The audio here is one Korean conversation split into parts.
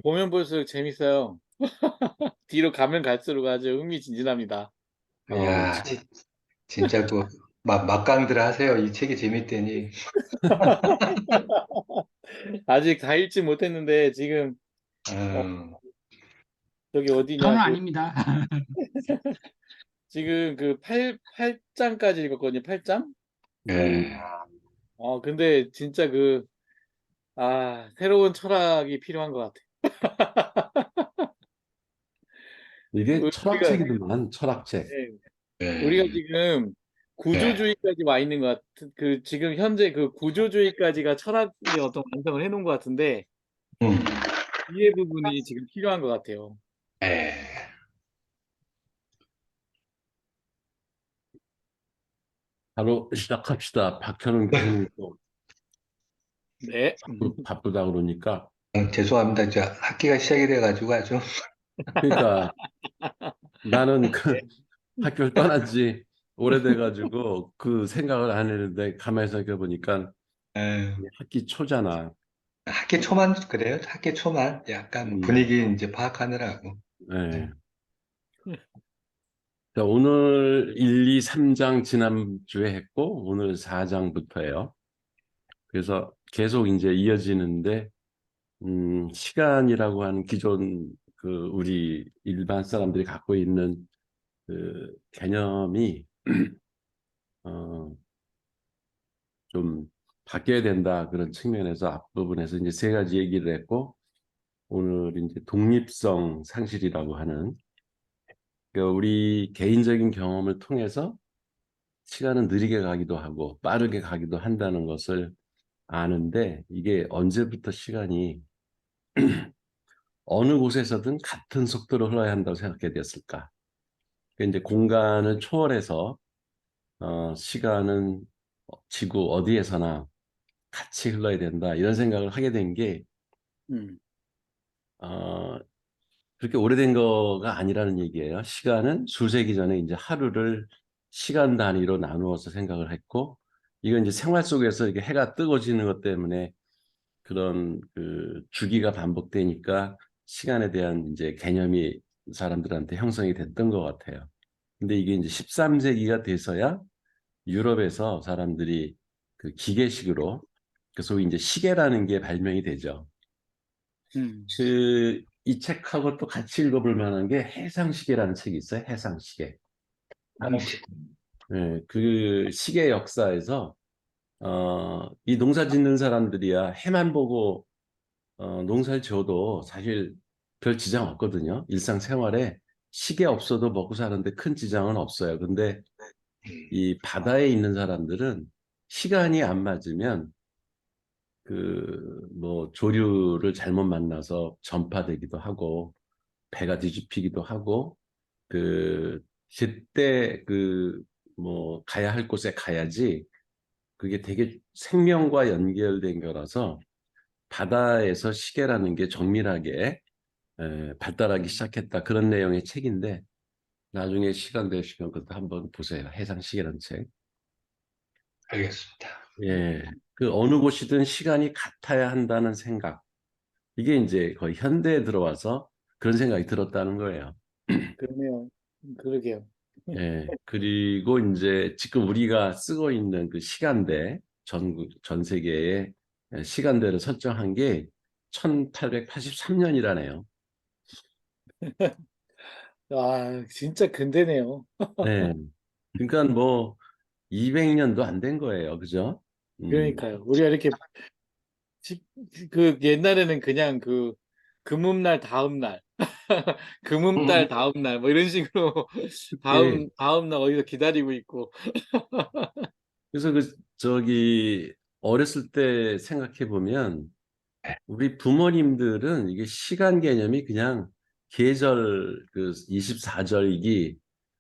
보면 볼수록 재밌어요. 뒤로 가면 갈수록 아주 흥미진진합니다. 야, 진짜 그 막강들 하세요. 이 책이 재밌대니. 아직 다 읽지 못했는데 지금 어, 음, 저기 저는 어디냐 아닙니다. 지금 그 8장까지 읽었거든요. 8장? 예. 근데 진짜 새로운 철학이 필요한 것 같아요. 이게 우리가 철학책이더만, 철학책. 예, 우리가 예. 지금 예. 구조주의까지 와 있는 것 같은 지금 현재 그 구조주의까지가 철학의 어떤 완성을 해놓은 것 같은데 음, 이해 부분이 지금 필요한 것 같아요. 예. 바로 시작합시다. 박현웅 교수님도 네. 바쁘다 그러니까. 죄송합니다. 저 학기가 시작이 돼가지고 아주. 그러니까 나는 그 학교를 떠난 지 오래돼가지고 그 생각을 안 했는데 가만히 생각해보니까 예. 학기 초잖아. 학기 초만 그래요? 학기 초만 약간 음, 분위기 이제 파악하느라고. 네. 자, 오늘 1, 2, 3장 지난주에 했고 오늘 4장부터예요. 그래서 계속 이제 이어지는데 시간이라고 하는 기존 그 우리 일반 사람들이 갖고 있는 그 개념이 어, 좀 바뀌어야 된다 그런 측면에서 앞부분에서 이제 세 가지 얘기를 했고 오늘 이제 독립성 상실이라고 하는 그러니까 우리 개인적인 경험을 통해서 시간은 느리게 가기도 하고 빠르게 가기도 한다는 것을 아는데 이게 언제부터 시간이 어느 곳에서든 같은 속도로 흘러야 한다고 생각하게 되었을까? 그러니까 이제 공간을 초월해서 시간은 지구 어디에서나 같이 흘러야 된다 이런 생각을 하게 된 게 음, 어, 그렇게 오래된 거가 아니라는 얘기예요. 시간은 수세기 전에 이제 하루를 시간 단위로 나누어서 생각을 했고 이건 이제 생활 속에서 이게 해가 뜨고 지는 것 때문에 그런 그 주기가 반복되니까 시간에 대한 이제 개념이 사람들한테 형성이 됐던 것 같아요. 근데 이게 이제 13세기가 돼서야 유럽에서 사람들이 그 기계식으로 그 소위 이제 시계라는 게 발명이 되죠. 음, 그 이 책하고 또 같이 읽어볼 만한 게 해상시계라는 책이 있어요. 해상시계. 당시. 네, 그 시계 역사에서 이 농사 짓는 사람들이야 해만 보고 농사를 지어도 사실 별 지장 없거든요. 일상생활에 시계 없어도 먹고 사는데 큰 지장은 없어요. 근데 이 바다에 있는 사람들은 시간이 안 맞으면 그 뭐 조류를 잘못 만나서 전파되기도 하고 배가 뒤집히기도 하고 그 제때 그 뭐 가야 할 곳에 가야지 그게 되게 생명과 연결된 거라서 바다에서 시계라는 게 정밀하게 발달하기 시작했다 그런 내용의 책인데 나중에 시간 되시면 그것도 한번 보세요. 해상시계라는 책. 알겠습니다. 예, 그 어느 곳이든 시간이 같아야 한다는 생각. 이게 이제 거의 현대에 들어와서 그런 생각이 들었다는 거예요. 그러네요. 그러게요. 예, 그리고 이제 지금 우리가 쓰고 있는 그 시간대, 전 세계의 시간대를 설정한 게 1883년이라네요. 진짜 근대네요. 네. 그러니까 뭐 200년도 안 된 거예요. 그죠? 음. 그러니까요. 우리가 이렇게 지- 옛날에는 그냥 금음날 다음 날, 금음달 다음 날 뭐 이런 식으로 예. 다음 날 어디서 기다리고 있고. 그래서 그 저기 어렸을 때 생각해 보면 우리 부모님들은 이게 시간 개념이 그냥 계절 그 24절기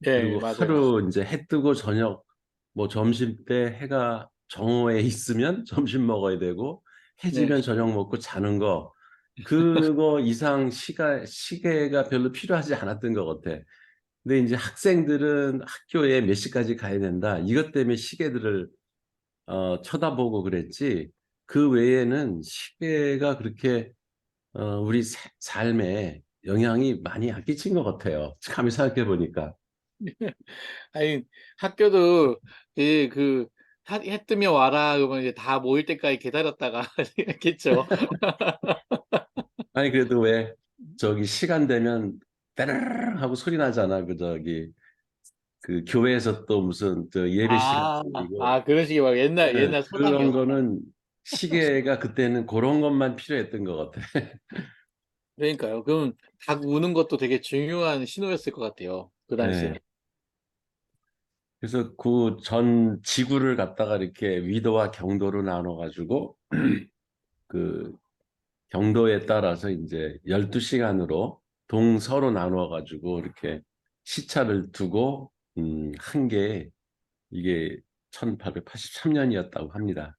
예, 그리고 맞아요. 하루 이제 해 뜨고 저녁 뭐 점심 때 해가 정오에 있으면 점심 먹어야 되고 네. 해지면 저녁 먹고 자는 거 그거 이상 시계가 별로 필요하지 않았던 것 같아. 근데 이제 학생들은 학교에 몇 시까지 가야 된다. 이것 때문에 시계들을 쳐다보고 그랬지. 그 외에는 시계가 그렇게 우리 삶에 영향이 많이 안 끼친 것 같아요. 감히 생각해 보니까. 아니, 학교도 해 뜨면 와라 그러면 이제 다 모일 때까지 기다렸다가 했겠죠. 아니 그래도 왜 저기 시간 되면 따르르 하고 소리 나잖아. 그 교회에서 또 무슨 저 예배 시간 아, 이고 그런 식이 막 옛날 그런 소상이었구나. 거는 시계가 그때는 그런 것만 필요했던 것 같아. 그러니까요. 그럼 닭 우는 것도 되게 중요한 신호였을 것 같아요. 그 네. 당시에. 그래서 그 전 지구를 갖다가 이렇게 위도와 경도로 나눠 가지고 그 경도에 따라서 이제 12시간으로 동서로 나누어 가지고 이렇게 시차를 두고 한 게 이게 1883년이었다고 합니다.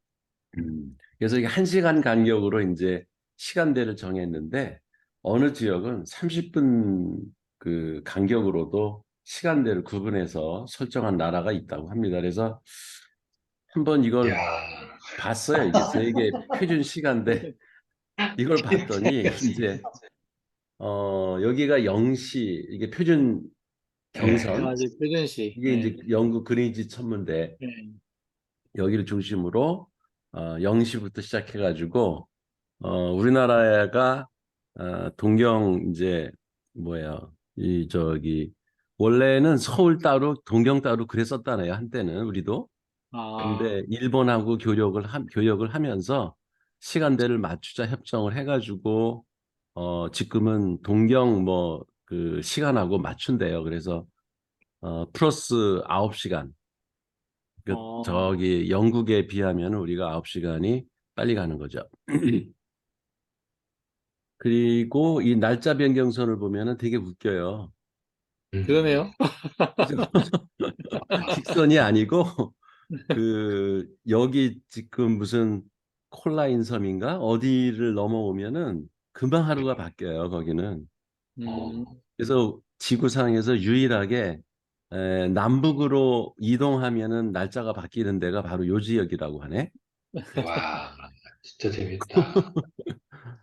그래서 이게 1시간 간격으로 이제 시간대를 정했는데 어느 지역은 30분 그 간격으로도 시간대를 구분해서 설정한 나라가 있다고 합니다. 그래서 한번 이걸 야, 봤어요. 이게 세계 표준 시간대 이걸 봤더니 이제 여기가 0시 이게 표준 경선 맞아요. 표준시. 이게 이제 영국 그린위치 천문대 네. 여기를 중심으로 0시부터 시작해 가지고 우리나라가 동경 이제 뭐야 이 저기 원래는 서울 따로 동경 따로 그랬었다네요 한때는 우리도. 아, 근데 일본하고 교역을 하면서 시간대를 맞추자 협정을 해가지고 지금은 동경 뭐 그 시간하고 맞춘대요. 그래서 플러스 9시간. 그 어, 저기 영국에 비하면 우리가 9시간이 빨리 가는 거죠. 그리고 이 날짜 변경선을 보면은 되게 웃겨요. 음, 그러네요. 그죠? 직선이 아니고 그 여기 지금 무슨 콜라인 섬인가 어디를 넘어오면은 금방 하루가 바뀌어요. 거기는. 음, 그래서 지구상에서 유일하게 남북으로 이동하면은 날짜가 바뀌는 데가 바로 요 지역이라고 하네. 와, 진짜 재밌다.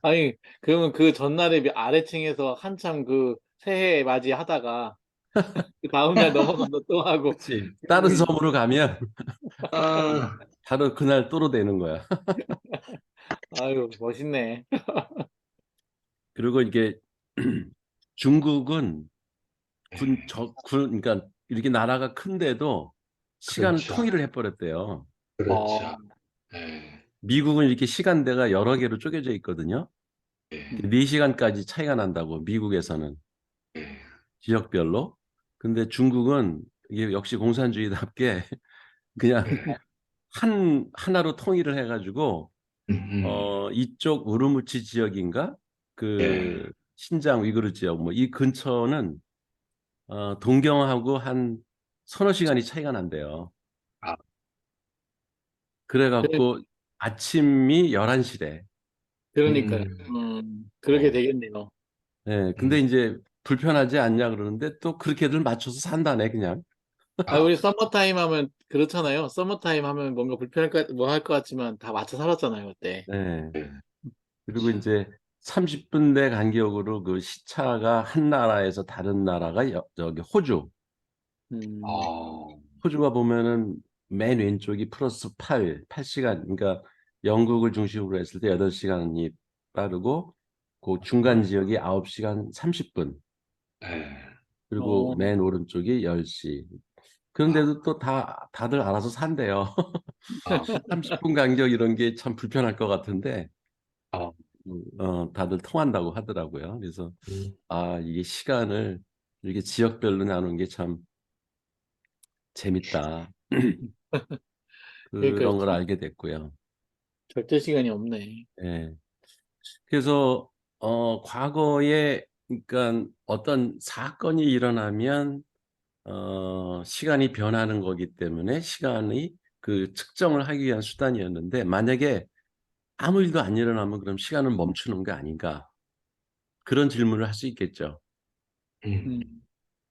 아니, 그러면 그 전날에 아래층에서 한참 그 새해 맞이하다가 그 다음날 넘어가서 또 하고, 그렇지. 다른 섬으로 가면 아, 바로 그날 또로 되는 거야. 아유, 멋있네. 그리고 이게 중국은 네, 그러니까 이렇게 나라가 큰데도 시간을 그렇죠. 통일을 해버렸대요. 어, 그렇죠. 네, 미국은 이렇게 시간대가 여러 개로 쪼개져 있거든요. 네, 4시간까지 차이가 난다고, 미국에서는. 네, 지역별로. 근데 중국은 이게 역시 공산주의답게 그냥 네. 하나로 통일을 해가지고, 음, 음, 이쪽 우르무치 지역인가? 네. 그 신장 위구르 지역, 뭐 이 근처는 동경하고 한 서너 시간이 차이가 난대요. 아, 그, 그래갖고 아침이 11시래. 그러니까요. 음, 그러게 어, 되겠네요. 예, 근데 음, 이제 불편하지 않냐 그러는데 또 그렇게들 맞춰서 산다네, 그냥. 아, 우리 서머타임 하면 그렇잖아요. 서머타임 하면 뭔가 뭐 할 것 같지만 다 맞춰 살았잖아요, 그때. 예. 네, 그리고 이제 30분 내 간격으로 그 시차가 한 나라에서 다른 나라가 저기 호주. 음, 어, 호주가 보면은 맨 왼쪽이 플러스 8시간. 그러니까 영국을 중심으로 했을 때 8시간이 빠르고 그 중간 지역이 9시간 30분. 네, 그리고 어, 맨 오른쪽이 10시. 그런데도 또 다들 알아서 산대요. 아, 30분 간격 이런 게 참 불편할 것 같은데 아, 다들 통한다고 하더라고요. 그래서 음, 이게 시간을 이렇게 지역별로 나누는 게 참 재밌다. 그러니까 그런 걸 알게 됐고요. 절대 시간이 없네. 예. 그래서 과거에 그러니까 어떤 사건이 일어나면 시간이 변하는 거기 때문에 시간이 그 측정을 하기 위한 수단이었는데 만약에 아무 일도 안 일어나면 그럼 시간은 멈추는 게 아닌가? 그런 질문을 할 수 있겠죠. 음,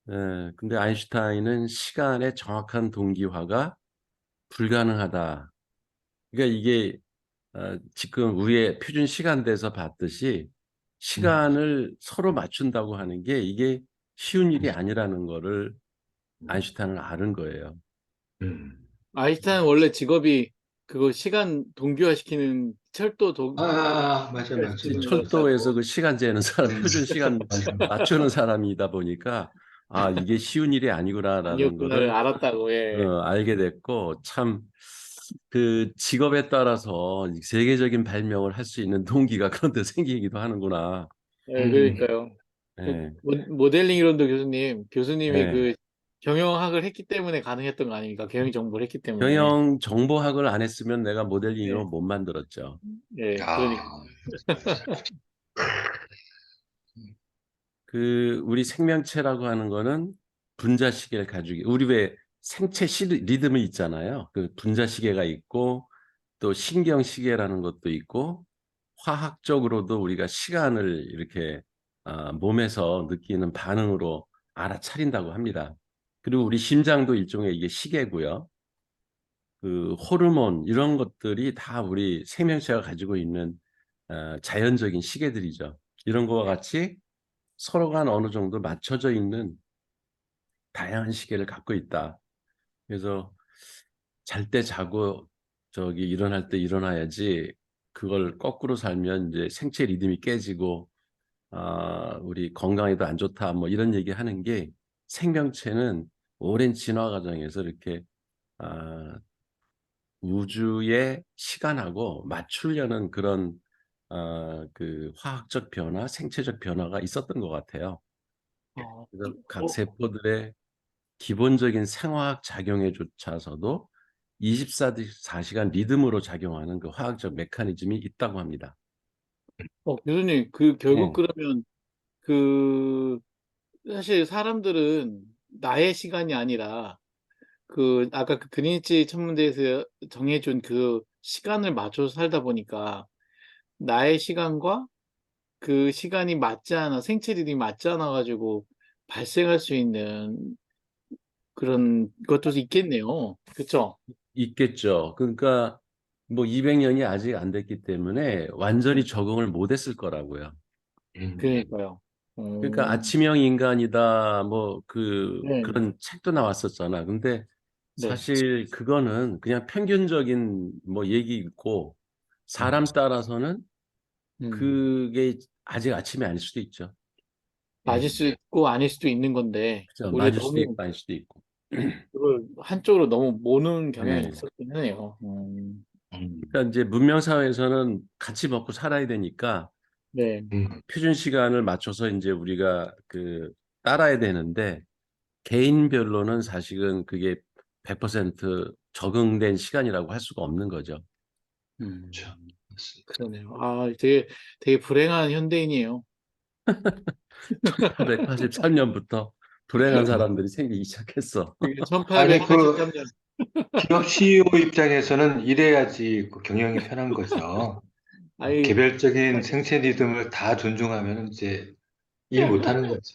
음, 예. 근데 아인슈타인은 시간의 정확한 동기화가 불가능하다. 그러니까 이게 지금 위에 표준 시간대에서 봤듯이 시간을 서로 맞춘다고 하는 게 이게 쉬운 일이 아니라는 거를 아인슈타인은 아는 거예요. 음. 아인슈타인 원래 직업이 그거 시간 동규화시키는 철도 맞아, 맞아, 이 동규화시키는 맞아. 철도에서 거였다고. 그 시간 재는 사람, 음, 표준 시간 맞아. 맞추는 사람이다 보니까 이게 쉬운 일이 아니구나라는 아니었구나를 거를 알았다고. 예. 알게 됐고, 참 그 직업에 따라서 세계적인 발명을 할 수 있는 동기가 그런 데 생기기도 하는구나. 예, 음, 그러니까요. 그 예, 모델링 이론도 교수님이 예. 그 경영학을 했기 때문에 가능했던 거 아닙니까? 경영 정보를 했기 때문에. 경영 정보학을 안 했으면 내가 모델링으로 예, 못 만들었죠. 예, 그러니까. 아, 그 우리 생명체라고 하는 거는 분자시계를 가지고 우리 왜 생체 리듬이 있잖아요. 그 분자시계가 있고 또 신경시계라는 것도 있고 화학적으로도 우리가 시간을 이렇게 몸에서 느끼는 반응으로 알아차린다고 합니다. 그리고 우리 심장도 일종의 이게 시계고요. 그 호르몬 이런 것들이 다 우리 생명체가 가지고 있는 자연적인 시계들이죠. 이런 거와 같이 서로가 어느 정도 맞춰져 있는 다양한 시계를 갖고 있다. 그래서 잘 때 자고 저기 일어날 때 일어나야지 그걸 거꾸로 살면 이제 생체 리듬이 깨지고 우리 건강에도 안 좋다 뭐 이런 얘기하는 게 생명체는 오랜 진화 과정에서 이렇게 아, 우주의 시간하고 맞추려는 그런 그 화학적 변화, 생체적 변화가 있었던 것 같아요. 어, 그래서 각 어, 세포들의 기본적인 생화학 작용에 조차서도 24시간 리듬으로 작용하는 그 화학적 메커니즘이 있다고 합니다. 교수님, 그 결국 네. 그러면 그 사실 사람들은 나의 시간이 아니라 그 아까 그 그린위치 천문대에서 정해준 그 시간을 맞춰서 살다 보니까 나의 시간과 그 시간이 맞지 않아 생체 리듬이 맞지 않아 가지고 발생할 수 있는 그런 것도 있겠네요. 그쵸? 있겠죠. 그러니까 뭐 200년이 아직 안 됐기 때문에 완전히 네. 적응을 못했을 거라고요. 음, 그러니까요. 그러니까 아침형 인간이다 뭐 네, 그런 책도 나왔었잖아. 근데 네, 사실 그거는 그냥 평균적인 뭐 얘기고 음, 사람 따라서는 음, 그게 아직 아침이 아닐 수도 있죠. 맞을 수 있고 아닐 수도 있는 건데 그죠? 우리가 맞을 수도 너무 있고 아닐 수도 있고. 그걸 한쪽으로 너무 모는 경향이 네. 있었긴 하네요. 그러니까 이제 문명 사회에서는 같이 먹고 살아야 되니까 네, 표준 시간을 맞춰서 이제 우리가 그 따라야 되는데 개인별로는 사실은 그게 100% 적응된 시간이라고 할 수가 없는 거죠. 그렇죠. 음, 맞습니다. 그러네요. 되게 불행한 현대인이에요. 1883년부터 불행한 사람들이 생기기 시작했어. 아니, 1883년. 기업 CEO 입장에서는 이래야지 그 경영이 편한 거죠. 아이, 개별적인 생체 리듬을 다 존중하면 이제 일 못하는 거지.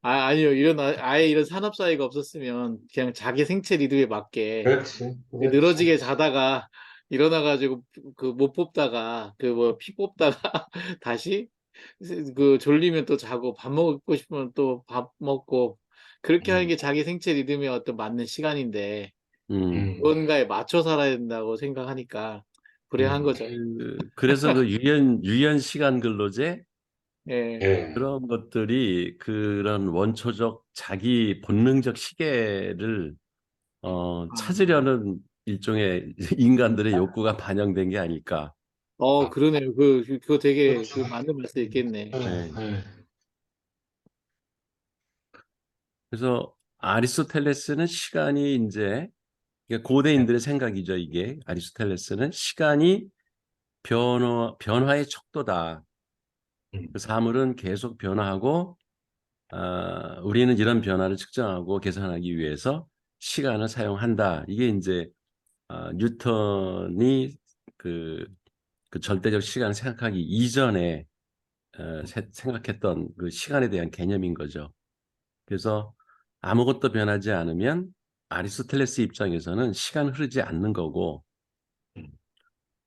아니요. 아예 이런 산업 사회가 없었으면 그냥 자기 생체 리듬에 맞게 그렇지, 그렇지. 늘어지게 자다가 일어나가지고 그 못 뽑다가 그 뭐 피 뽑다가 다시 그 졸리면 또 자고 밥 먹고 싶으면 또 밥 먹고 그렇게 하는 음, 게 자기 생체 리듬에 어떤 맞는 시간인데 음. 음, 무언가에 맞춰 살아야 된다고 생각하니까 불행한 음. 거죠. 그래서 그 유연 시간 근로제 예. 예. 그런 것들이 그런 원초적 자기 본능적 시계를 아, 찾으려는 일종의 인간들의 욕구가 반영된 게 아닐까. 그러네요. 그거 되게 그렇죠. 그 맞는 말씀 있겠네. 네. 예. 그래서 아리스토텔레스는 시간이 이제 이게 고대인들의 생각이죠. 이게 아리스토텔레스는 시간이 변화의 척도다. 음, 그 사물은 계속 변화하고 우리는 이런 변화를 측정하고 계산하기 위해서 시간을 사용한다. 이게 이제 뉴턴이 그, 그 절대적 시간을 생각하기 이전에 생각했던 그 시간에 대한 개념인 거죠. 그래서 아무것도 변하지 않으면 아리스토텔레스 입장에서는 시간 흐르지 않는 거고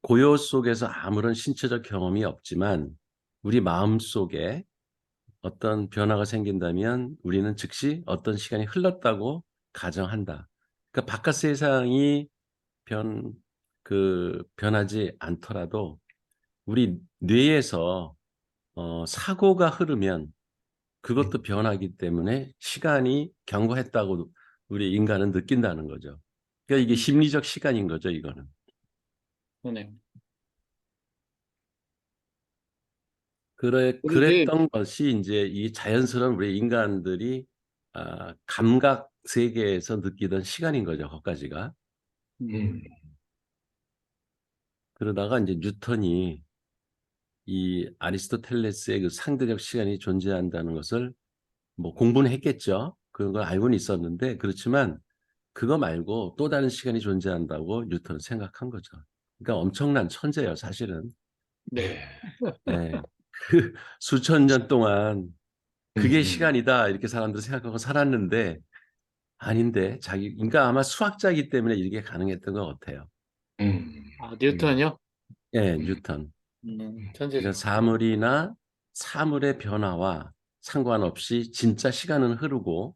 고요 속에서 아무런 신체적 경험이 없지만 우리 마음 속에 어떤 변화가 생긴다면 우리는 즉시 어떤 시간이 흘렀다고 가정한다. 그러니까 바깥 세상이 변하지 않더라도 우리 뇌에서 사고가 흐르면 음, 그것도 변하기 때문에 시간이 경과했다고 우리 인간은 느낀다는 거죠. 그러니까 이게 심리적 시간인 거죠, 이거는. 그러네요. 그런데 그랬던 것이 이제 이 자연스러운 우리 인간들이 감각 세계에서 느끼던 시간인 거죠, 거기까지가. 음, 음, 그러다가 이제 뉴턴이 이 아리스토텔레스의 그 상대적 시간이 존재한다는 것을 뭐 공부는 했겠죠. 그런 걸 알고는 있었는데 그렇지만 그거 말고 또 다른 시간이 존재한다고 뉴턴은 생각한 거죠. 그러니까 엄청난 천재예요, 사실은. 네. 네. 네. 그 수천 년 동안 음, 그게 음, 시간이다 이렇게 사람들이 생각하고 살았는데 아닌데 그러니까 아마 수학자이기 때문에 이게 가능했던 것 같아요. 음, 아, 음, 뉴턴이요? 예, 음, 뉴턴. 그러니까 천재죠. 사물이나 사물의 변화와 상관없이 진짜 시간은 흐르고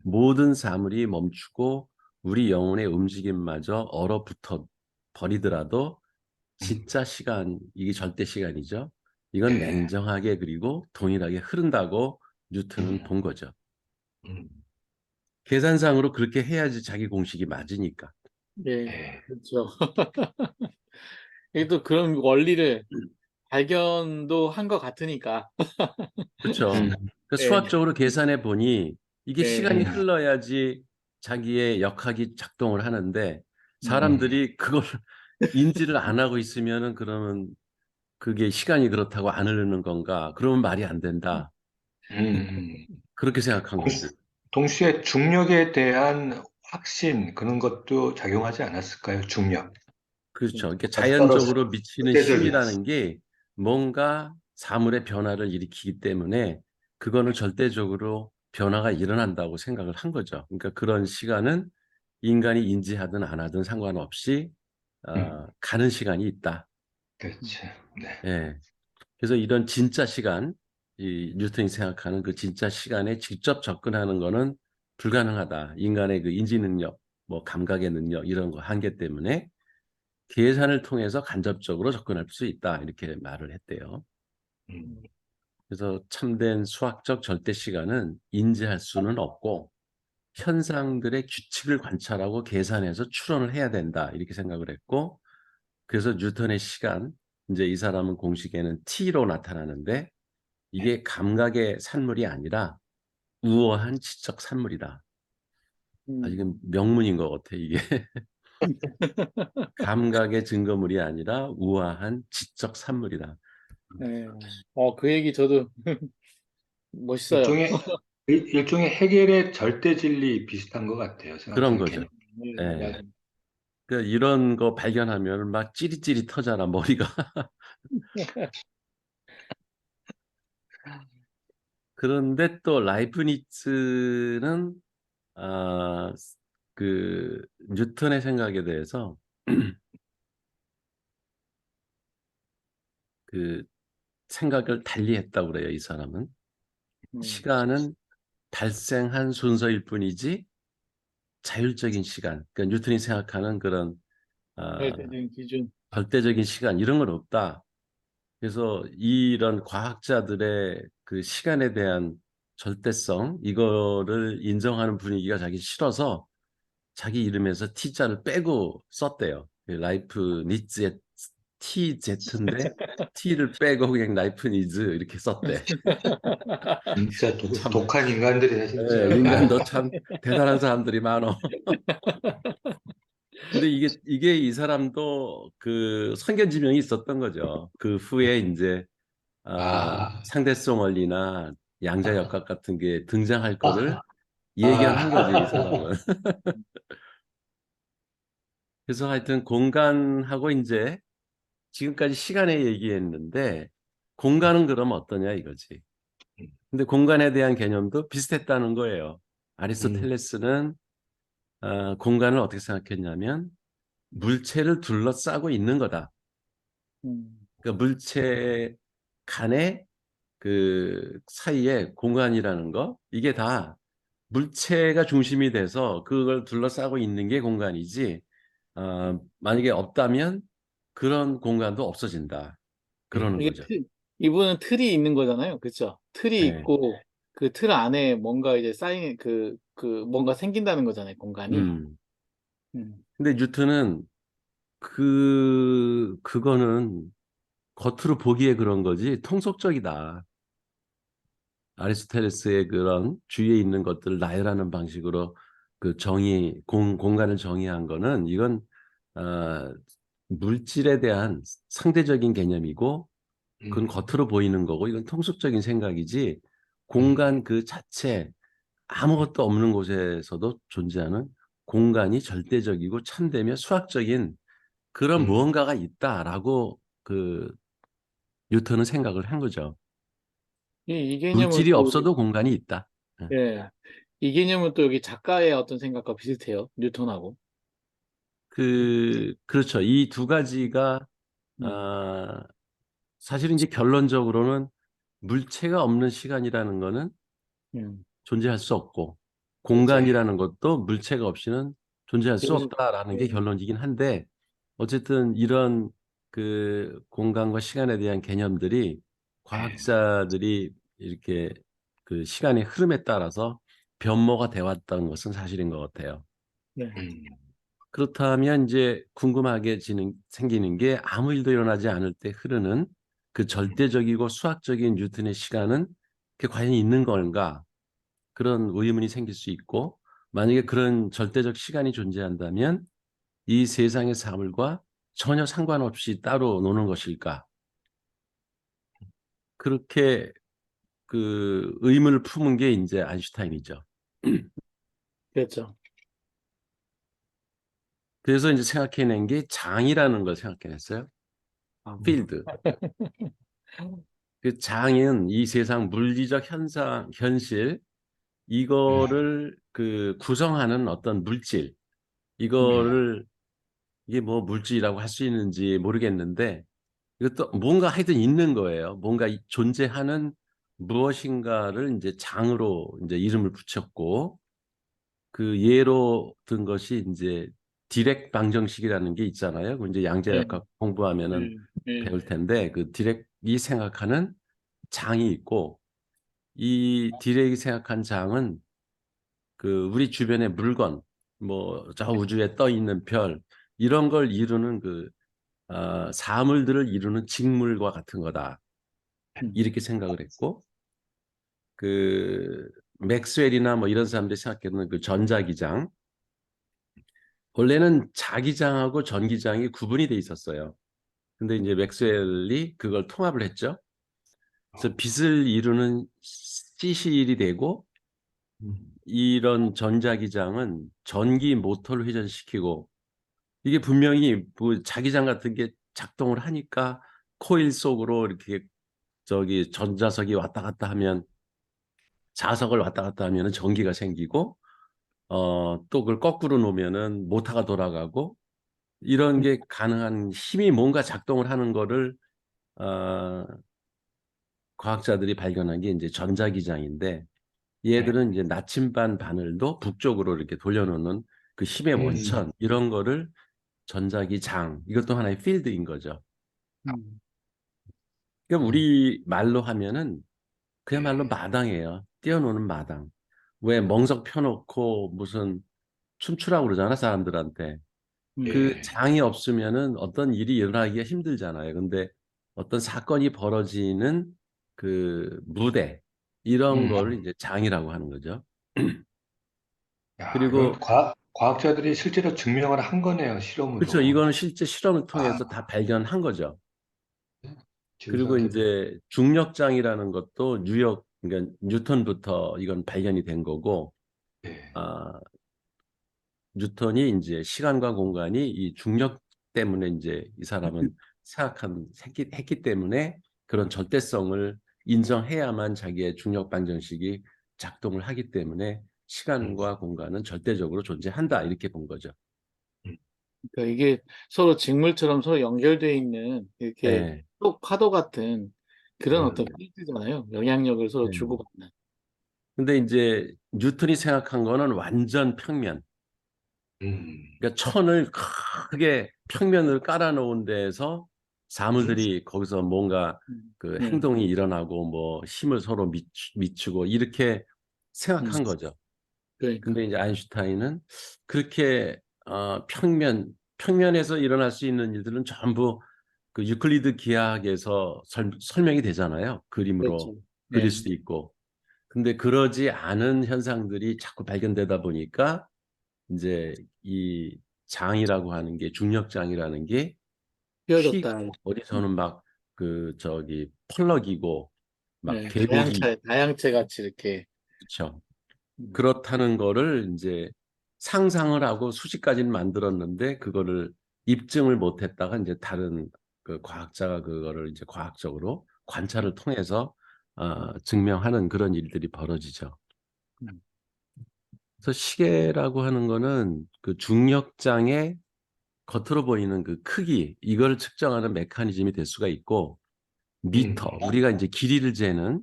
모든 사물이 멈추고 우리 영혼의 움직임마저 얼어붙어 버리더라도 음, 진짜 시간, 이게 절대 시간이죠. 이건 네. 냉정하게 그리고 동일하게 흐른다고 뉴턴은 음, 본 거죠. 음, 계산상으로 그렇게 해야지 자기 공식이 맞으니까. 네, 네. 그렇죠. 이게 또 그런 원리를 발견도 한 것 같으니까. 음, 그렇죠. 그러니까 네, 수학적으로 계산해 보니 이게 네, 시간이 음, 흘러야지 자기의 역학이 작동을 하는데 음, 음, 사람들이 그걸 인지를 안 하고 있으면은 그러면 그게 시간이 그렇다고 안 흐르는 건가? 그러면 말이 안 된다. 음. 그렇게 생각한 거지. 동시에 중력에 대한 확신, 그런 것도 작용하지 않았을까요? 중력. 그렇죠. 그러니까 서로 자연적으로 미치는 절대적인. 힘이라는 게 뭔가 사물의 변화를 일으키기 때문에 그거는 절대적으로 변화가 일어난다고 생각을 한 거죠. 그러니까 그런 시간은 인간이 인지하든 안 하든 상관없이 음, 가는 시간이 있다. 그렇죠. 네. 예. 그래서 이런 진짜 시간, 이 뉴턴이 생각하는 그 진짜 시간에 직접 접근하는 거는 불가능하다. 인간의 그 인지 능력, 뭐 감각의 능력 이런 거 한계 때문에 계산을 통해서 간접적으로 접근할 수 있다. 이렇게 말을 했대요. 음, 그래서 참된 수학적 절대 시간은 인지할 수는 없고 현상들의 규칙을 관찰하고 계산해서 추론을 해야 된다. 이렇게 생각을 했고 그래서 뉴턴의 시간, 이제 이 사람은 공식에는 T로 나타나는데 이게 감각의 산물이 아니라 우아한 지적 산물이다. 음, 이건 명문인 것 같아, 이게. 감각의 증거물이 아니라 우아한 지적 산물이다. 네. 그 얘기 저도 멋있어요. 일종의, 일종의 해결의 절대 진리 비슷한 것 같아요. 그런 생각하는 거죠. 개념. 네, 예. 맞아요. 그러니까 이런 거 발견하면 막 찌릿찌릿 터잖아, 머리가. 그런데 또 라이프니츠는 아, 그 뉴턴의 생각에 대해서 그 생각을 달리 했다고 그래요, 이 사람은. 음, 시간은 발생한 순서일 뿐이지 자율적인 시간, 그러니까 뉴턴이 생각하는 그런 아, 절대적인 기준. 절대적인 시간 이런 건 없다. 그래서 이런 과학자들의 그 시간에 대한 절대성 이거를 인정하는 분위기가 자기 싫어서 자기 이름에서 T자를 빼고 썼대요. 라이프 니츠의 TZ인데 T를 빼고 그냥 라이프 니즈 이렇게 썼대. 진짜 참, 독한 인간들이네, 예, 진짜. 아, 인간도 참 대단한 사람들이 많어. 근데 이게 이 사람도 그 선견지명이 있었던 거죠. 그 후에 이제 아, 상대성 원리나 양자역학 같은 게 등장할 거를 아, 예견한 거지, 이 아. 사람은. 그래서 하여튼 공간하고 이제 지금까지 시간에 얘기했는데 공간은 그럼 어떠냐 이거지. 근데 공간에 대한 개념도 비슷했다는 거예요. 음, 아리스토텔레스는 공간을 어떻게 생각했냐면 물체를 둘러싸고 있는 거다. 그러니까 물체 간의 그 사이에 공간이라는 거, 이게 다 물체가 중심이 돼서 그걸 둘러싸고 있는 게 공간이지, 만약에 없다면 그런 공간도 없어진다. 그러는 이게 거죠. 이분은 틀이 있는 거잖아요. 그렇죠? 틀이 네. 있고 그 틀 안에 뭔가 이제 쌓인 뭔가 생긴다는 거잖아요. 공간이. 음. 음. 근데 뉴턴은 그거는 겉으로 보기에 그런 거지 통속적이다. 아리스토텔레스의 그런 주위에 있는 것들을 나열하는 방식으로 그 공간을 정의한 거는 이건 어, 물질에 대한 상대적인 개념이고, 그건 음, 겉으로 보이는 거고, 이건 통속적인 생각이지, 음, 공간 그 자체 아무것도 없는 곳에서도 존재하는 공간이 절대적이고 참되며 수학적인 그런 음, 무언가가 있다라고 그 뉴턴은 생각을 한 거죠. 이 개념은 물질이 또 없어도 공간이 있다. 예. 예. 이 개념은 또 여기 작가의 어떤 생각과 비슷해요. 뉴턴하고. 그렇죠. 이 두 가지가 음. 아, 사실은 이제 결론적으로는 물체가 없는 시간이라는 거는 음. 존재할 수 없고, 그렇죠. 공간이라는 것도 물체가 없이는 존재할 수 그래서 없다라는 게 예. 결론이긴 한데, 어쨌든 이런 그 공간과 시간에 대한 개념들이 과학자들이 이렇게 그 시간의 흐름에 따라서 변모가 돼 왔던 것은 사실인 것 같아요. 네. 음, 그렇다면 이제 궁금하게 생기는 게, 아무 일도 일어나지 않을 때 흐르는 그 음, 절대적이고 수학적인 뉴턴의 시간은 그게 과연 있는 건가? 그런 의문이 생길 수 있고, 만약에 그런 절대적 시간이 존재한다면 이 세상의 사물과 전혀 상관없이 따로 노는 것일까? 그렇게 그 의문을 품은 게 이제 아인슈타인이죠. 그렇죠. 그래서 이제 생각해낸 게 장이라는 걸 생각해냈어요. 아, 필드. 그 장은 이 세상 물리적 현실, 음, 이거를 그 구성하는 어떤 물질, 음. 이거를 이게 뭐 물질이라고 할 수 있는지 모르겠는데, 이것도 뭔가 하여튼 있는 거예요. 뭔가 존재하는 무엇인가를 이제 장으로 이제 이름을 붙였고, 그 예로 든 것이 이제 디렉 방정식이라는 게 있잖아요. 그 이제 예. 양자역학 공부하면은 예. 예. 배울 텐데, 그 디렉이 생각하는 장이 있고, 이 디렉이 생각한 장은 그 우리 주변의 물건, 뭐 저 우주에 떠 있는 별, 이런 걸 이루는 사물들을 이루는 직물과 같은 거다. 음. 이렇게 생각을 했고, 그 맥스웰이나 뭐 이런 사람들이 생각하는 그 전자기장, 원래는 자기장하고 전기장이 구분이 돼 있었어요. 근데 이제 맥스웰이 그걸 통합을 했죠. 그래서 빛을 이루는 C실이 되고, 음, 이런 전자기장은 전기 모터를 회전시키고, 이게 분명히 뭐 자기장 같은 게 작동을 하니까 코일 속으로 이렇게 저기 전자석이 왔다 갔다 하면, 자석을 왔다 갔다 하면은 전기가 생기고, 또 그걸 거꾸로 놓으면은 모터가 돌아가고, 이런 게 가능한 힘이 뭔가 작동을 하는 거를 어, 과학자들이 발견한 게 이제 전자기장인데, 네. 얘들은 이제 나침반 바늘도 북쪽으로 이렇게 돌려놓는 그 힘의 음, 원천, 이런 거를 전자기장, 이것도 하나의 필드인 거죠. 음. 그러니까 음, 우리 말로 하면은 그야말로 예, 마당이에요. 뛰어노는 마당. 왜 멍석 펴놓고 무슨 춤추라고 그러잖아, 사람들한테. 그 음. 예, 장이 없으면은 어떤 일이 일어나기가 힘들잖아요. 근데 어떤 사건이 벌어지는 그 무대, 이런 거를 음. 이제 장이라고 하는 거죠. 야, 이건 그리고 과학자들이 실제로 증명을 한 거네요, 그렇죠. 실험으로. 이거는 실제 실험을 아, 통해서 다 발견한 거죠. 그리고 지구상에서 이제 중력장이라는 것도 그러니까 뉴턴부터 이건 발견이 된 거고, 예, 아, 뉴턴이 이제 시간과 공간이 이 중력 때문에 이제 이 사람은 했기 때문에 그런 절대성을 인정해야만 자기의 중력 방정식이 작동을 하기 때문에 음, 시간과 공간은 절대적으로 존재한다, 이렇게 본 거죠. 음. 그러니까 이게 서로 직물처럼 서로 연결되어 있는 이렇게 예, 또 파도 같은 그런 어떤 음, 필드잖아요. 영향력을 서로 예. 주고받는. 근데 이제 뉴턴이 생각한 거는 완전 평면. 음, 그러니까 천을 크게 평면을 깔아 놓은 데에서 사물들이 거기서 뭔가 음, 그 음, 행동이 일어나고 뭐 힘을 서로 미치고 이렇게 음. 생각한 거죠. 그러니까. 근데 이제 아인슈타인은 그렇게 평면에서 일어날 수 있는 일들은 전부 그 유클리드 기하학에서 설명이 되잖아요. 그림으로 그렇죠. 그릴 네. 수도 있고. 근데 그러지 않은 현상들이 자꾸 발견되다 보니까 이제 이 장이라고 하는 게 중력장이라는 게 휙 휘어졌다. 어디서는 막 그 저기 펄럭이고 막 네. 계곡이 다양체 같이 이렇게. 그렇죠. 음, 그렇다는 거를 이제 상상을 하고 수식까지는 만들었는데 그거를 입증을 못했다가 이제 다른 그 과학자가 그거를 이제 과학적으로 관찰을 통해서 음, 증명하는 그런 일들이 벌어지죠. 음, 그래서 시계라고 하는 거는 그 중력장의 겉으로 보이는 그 크기 이걸 측정하는 메커니즘이 될 수가 있고 음, 미터 우리가 이제 길이를 재는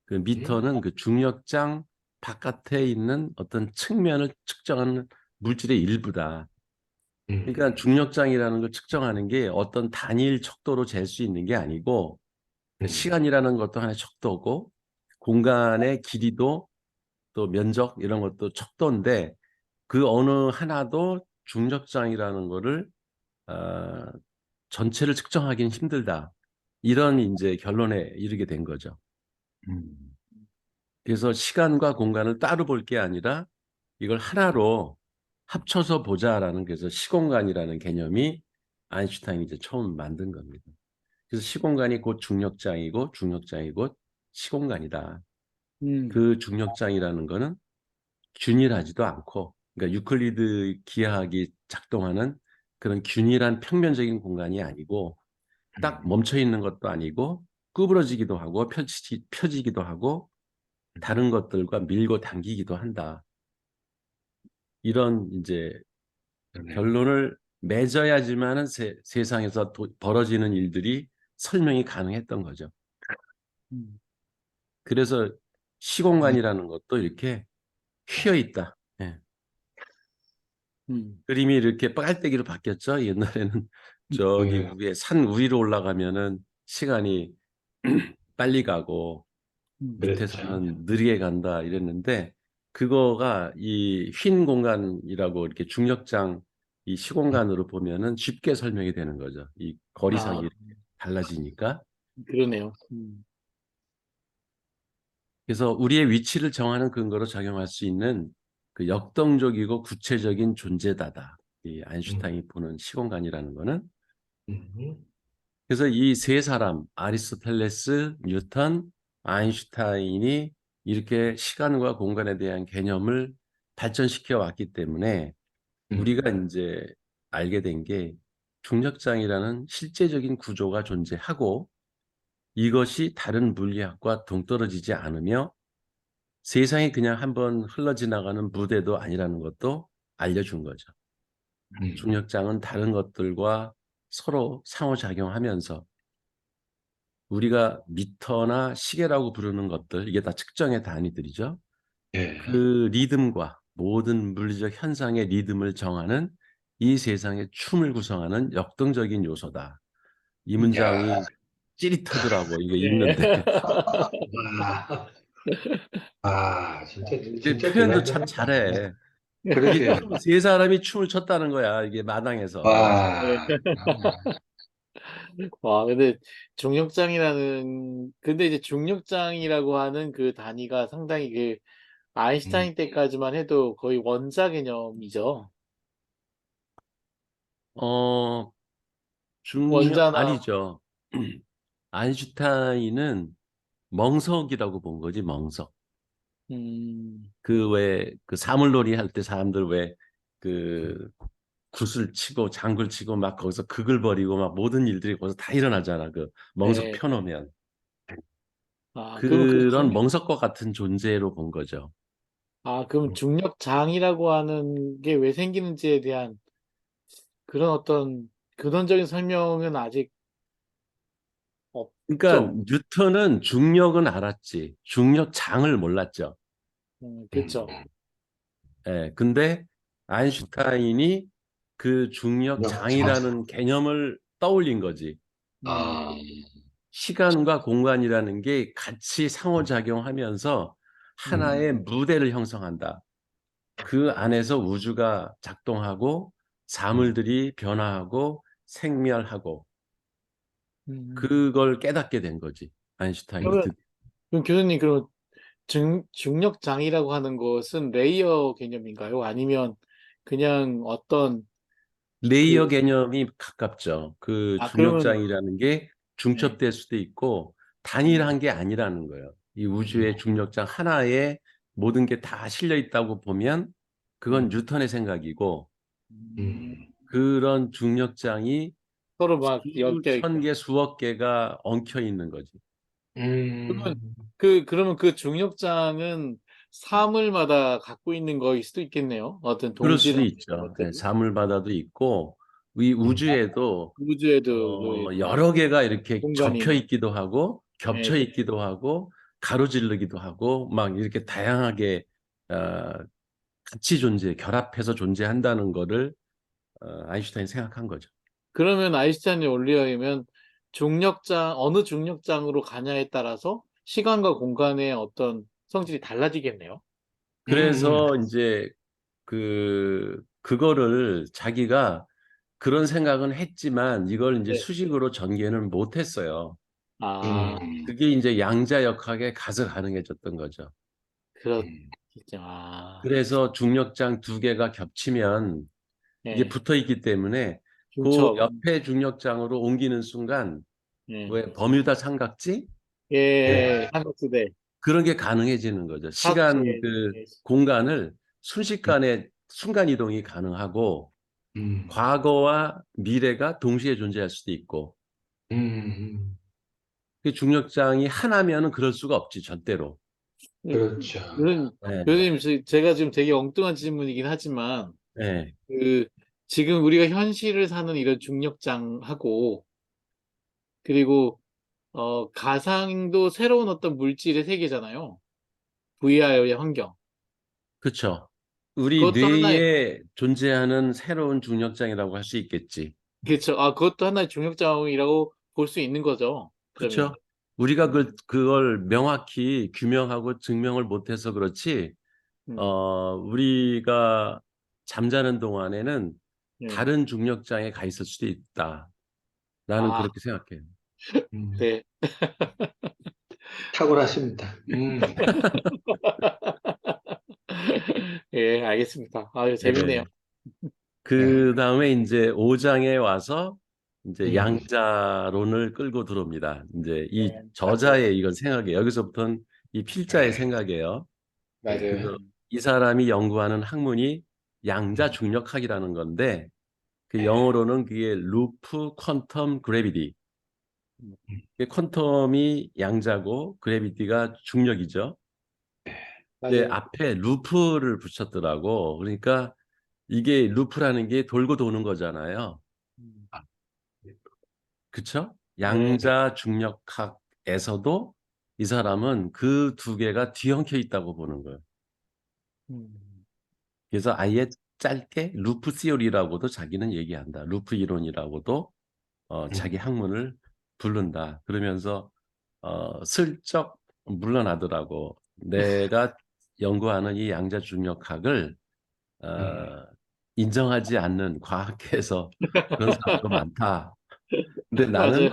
그 음, 미터는 그 중력장 바깥에 있는 어떤 측면을 측정하는 물질의 일부다. 그러니까 음, 중력장이라는 걸 측정하는 게 어떤 단일 척도로 잴 수 있는 게 아니고 음, 시간이라는 것도 하나의 척도고 공간의 길이도 또 면적 이런 것도 척도인데 그 어느 하나도 중력장이라는 거를 어, 전체를 측정하기는 힘들다. 이런 이제 결론에 이르게 된 거죠. 음, 그래서 시간과 공간을 따로 볼 게 아니라 이걸 하나로 합쳐서 보자라는 그래서 시공간이라는 개념이 아인슈타인이 이제 처음 만든 겁니다. 그래서 시공간이 곧 중력장이고 중력장이 곧 시공간이다. 음, 그 중력장이라는 거는 균일하지도 않고 그러니까 유클리드 기하학이 작동하는 그런 균일한 평면적인 공간이 아니고 딱 멈춰 있는 것도 아니고 구부러지기도 하고 펴지기도 하고 다른 것들과 밀고 당기기도 한다. 이런 이제 그러네요. 결론을 맺어야지만은 세상에서 벌어지는 일들이 설명이 가능했던 거죠. 음, 그래서 시공간이라는 것도 이렇게 휘어 있다. 예. 음, 그림이 이렇게 빨대기로 바뀌었죠. 옛날에는 저기 네, 위에 산 위로 올라가면은 시간이 빨리 가고 그랬죠. 밑에서는 느리게 간다 이랬는데 그거가 이 휜 공간이라고 이렇게 중력장 이 시공간으로 보면은 쉽게 설명이 되는 거죠. 이 아, 거리상이 달라지니까. 그러네요. 그래서 우리의 위치를 정하는 근거로 작용할 수 있는 그 역동적이고 구체적인 존재다다. 이 음, 아인슈타인이 보는 시공간이라는 거는 음, 그래서 이 세 사람 아리스토텔레스, 뉴턴, 아인슈타인이 이렇게 시간과 공간에 대한 개념을 발전시켜 왔기 때문에 우리가 음, 이제 알게 된 게 중력장이라는 실제적인 구조가 존재하고 이것이 다른 물리학과 동떨어지지 않으며 세상이 그냥 한번 흘러 지나가는 무대도 아니라는 것도 알려준 거죠. 음, 중력장은 다른 것들과 서로 상호작용하면서 우리가 미터나 시계라고 부르는 것들, 이게 다 측정의 단위들이죠. 예, 그 리듬과 모든 물리적 현상의 리듬을 정하는 이 세상의 춤을 구성하는 역동적인 요소다. 이 야, 문장이 찌릿하더라고, 이게 네. 읽는데. 와, 아, 진짜, 그 진짜 표현도 참 대단하다. 잘해. 이게 그러게요. 세 사람이 춤을 췄다는 거야, 이게 마당에서. 네. 와, 와, 근데 이제 중력장이라고 하는 그 단위가 상당히 그 음, 아인슈타인 때까지만 해도 거의 원자 개념이죠. 어, 원자나, 아니죠. 아인슈타인은 멍석이라고 본 거지, 멍석. 음, 그 왜, 그 사물놀이 할 때 사람들 왜, 그, 굿을 치고 장구를 치고 막 거기서 극을 벌이고 막 모든 일들이 거기서 다 일어나잖아. 그 멍석 네. 펴놓으면. 그러면 그런 멍석과 같은 존재로 본 거죠. 그럼 중력장이라고 하는 게 왜 생기는지에 대한 그런 어떤 근원적인 설명은 아직 그러니까 없죠. 뉴턴은 중력은 알았지. 중력장을 몰랐죠. 그렇죠. 음, 예, 근데 아인슈타인이 그 장. 중력장이라는 개념을 떠올린 거지. 음, 아, 시간과 공간이라는 게 같이 상호작용하면서 하나의 음, 무대를 형성한다. 그 안에서 우주가 작동하고 음, 사물들이 변화하고 생멸하고 음. 그걸 깨닫게 된 거지. 아인슈타인이 그러면 그럼 교수님 그럼 중력장이라고 하는 것은 레이어 개념인가요? 아니면 그냥 어떤 그 레이어 개념이 가깝죠. 그 그러면 중력장이라는 게 네. 중첩될 수도 있고 음, 단일한 게 아니라는 거예요. 이 우주의 음, 중력장 하나에 모든 게 다 실려 있다고 보면 그건 음, 뉴턴의 생각이고 음. 음, 그런 중력장이 서로 막 엮여 수천 있고. 개, 수억 개가 엉켜 있는 거지. 그러면 음. 그러면 그 중력장은 사물마다 갖고 있는 거일 수도 있겠네요. 어떤 그럴 수도 동질한 있죠. 예, 것들이 사물바다도 있고 이 음, 우주에도 우주에도 그 여러 개가 이렇게 공간이 접혀 있는. 있기도 하고 네, 겹쳐 있기도 하고 가로지르기도 하고 막 이렇게 다양하게 어, 같이 결합해서 존재한다는 거를 아인슈타인이 생각한 거죠. 그러면 아인슈타인의 원리에 의하면 어느 중력장으로 가냐에 따라서 시간과 공간의 어떤 성질이 달라지겠네요. 음, 그래서 이제 그거를 자기가 그런 생각은 했지만 이걸 이제 네. 수식으로 전개는 못 했어요. 아, 음, 그게 이제 양자역학에 가서 가능해졌던 거죠. 음, 그렇겠죠. 아, 그래서 중력장 두 개가 겹치면 이게 네. 붙어 있기 때문에 그 중첩. 옆에 중력장으로 옮기는 순간 네. 왜 버뮤다 삼각지 네, 예, 삼각지대, 그런 게 가능해지는 거죠. 시간 합체. 그 예. 공간을 음, 순식간에 순간 이동이 가능하고 음, 과거와 미래가 동시에 존재할 수도 있고 음, 그 중력장이 하나면은 그럴 수가 없지 절대로. 예, 그렇죠. 네, 교수님, 제가 지금 되게 엉뚱한 질문이긴 하지만, 네, 그, 지금 우리가 현실을 사는 이런 중력장하고, 그리고, 가상도 새로운 어떤 물질의 세계잖아요. VR의 환경. 그렇죠. 우리 그것도 하나의, 뇌에 존재하는 새로운 중력장이라고 할 수 있겠지. 그렇죠. 그것도 하나의 중력장이라고 볼 수 있는 거죠. 그러면. 그렇죠. 우리가 음, 그걸 명확히 규명하고 증명을 못해서 그렇지, 음, 우리가 잠자는 동안에는 예. 다른 중력장에 가 있을 수도 있다. 나는 아, 그렇게 생각해요. 음, 네. 탁월하십니다. 예, 알겠습니다. 재밌네요. 네. 네, 그 다음에 이제 5장에 와서 이제 음, 양자론을 끌고 들어옵니다. 이제 이 네, 맞아요. 저자의 이건 생각이에요. 여기서부터는 이 필자의 네, 생각이에요. 맞아요. 그래서 이 사람이 연구하는 학문이 양자 음, 중력학이라는 건데 그 네, 영어로는 그게 루프 퀀텀 그래비티. 음, 퀀텀이 양자고 그래비티가 중력이죠. 근데 맞아요. 앞에 루프를 붙였더라고. 그러니까 이게 루프라는 게 돌고 도는 거잖아요. 음, 아, 그쵸? 네. 양자 중력학에서도 이 사람은 그 두 개가 뒤엉켜 있다고 보는 거예요. 음, 그래서 아예 짧게 루프 시오리라고도 자기는 얘기한다. 루프 이론이라고도 자기 음, 학문을 부른다. 그러면서 슬쩍 물러나더라고. 내가 연구하는 이 양자 중력학을 음, 어, 인정하지 않는 과학계에서 그런 사람도 많다. 근데 맞아요.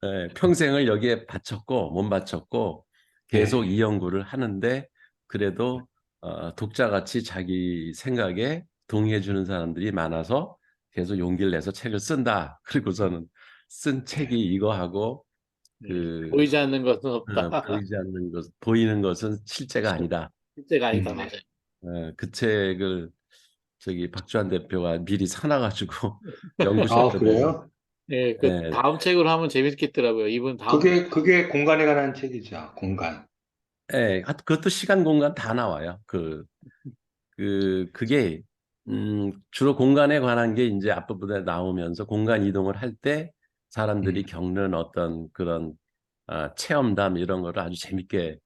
나는 평생을 여기에 바쳤고 못 바쳤고 계속 네, 이 연구를 하는데 그래도 독자같이 자기 생각에 동의해 주는 사람들이 많아서 계속 용기를 내서 책을 쓴다. 그리고서는 쓴 책이 이거하고 네. 그 보이지 않는 것은 없다. 보이지 않는 것, 보이는 것은 실제가 아니다. 실제가 아니다. 음, 맞아요. 그 책을 저기 박주환 대표가 미리 사놔가지고 아, 연구실에 그래요? 예, 그 예, 다음 책으로 하면 재밌겠더라고요. 이분 다음, 그게 공간에 관한 책이죠. 공간. 그것도 시간 공간 다 나와요. 그게 주로 공간에 관한 게 이제 앞부분에 나오면서 공간 이동을 할 때 사람들이 음, 겪는 어떤 그런 체험담 이런 거를 아주 재밌게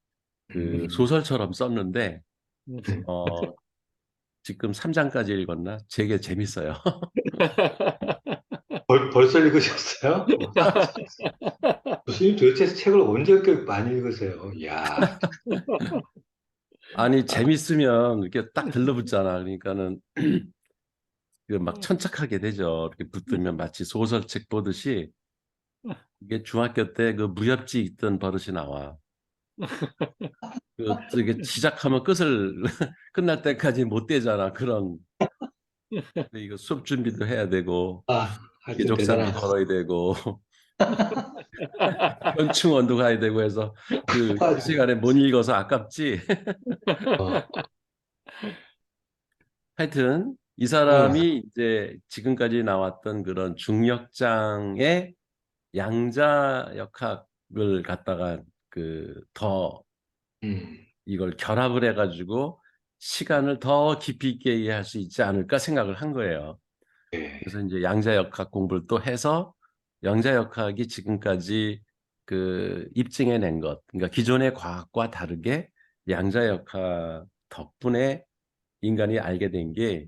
그 음, 소설처럼 썼는데 음. 음. 어, 지금 3장까지 읽었나? 되게 재밌어요. 벌써 읽으셨어요? 교수님 도대체 책을 언제 그렇게 많이 읽으세요? 이야, 아니 재밌으면 이렇게 딱 들러붙잖아. 그러니까는 그 막 천착하게 되죠. 이렇게 붙들면 마치 소설책 보듯이 이게 중학교 때 그 무협지 읽던 버릇이 나와. 그 이게 시작하면 끝을 끝날 때까지 못 되잖아. 그런 이거 수업 준비도 해야 되고 하여튼 기족사도 대단하시다. 걸어야 되고 현충원도 가야 되고 해서 그 시간에 못 읽어서 아깝지. 어, 하여튼 이 음, 사람이 이제 지금까지 나왔던 그런 중력장의 양자역학을 갖다가 그 더 음, 이걸 결합을 해가지고 시간을 더 깊이 있게 이해할 수 있지 않을까 생각을 한 거예요. 예, 그래서 이제 양자역학 공부를 또 해서 양자역학이 지금까지 그 입증해낸 것, 그러니까 기존의 과학과 다르게 양자역학 덕분에 인간이 알게 된 게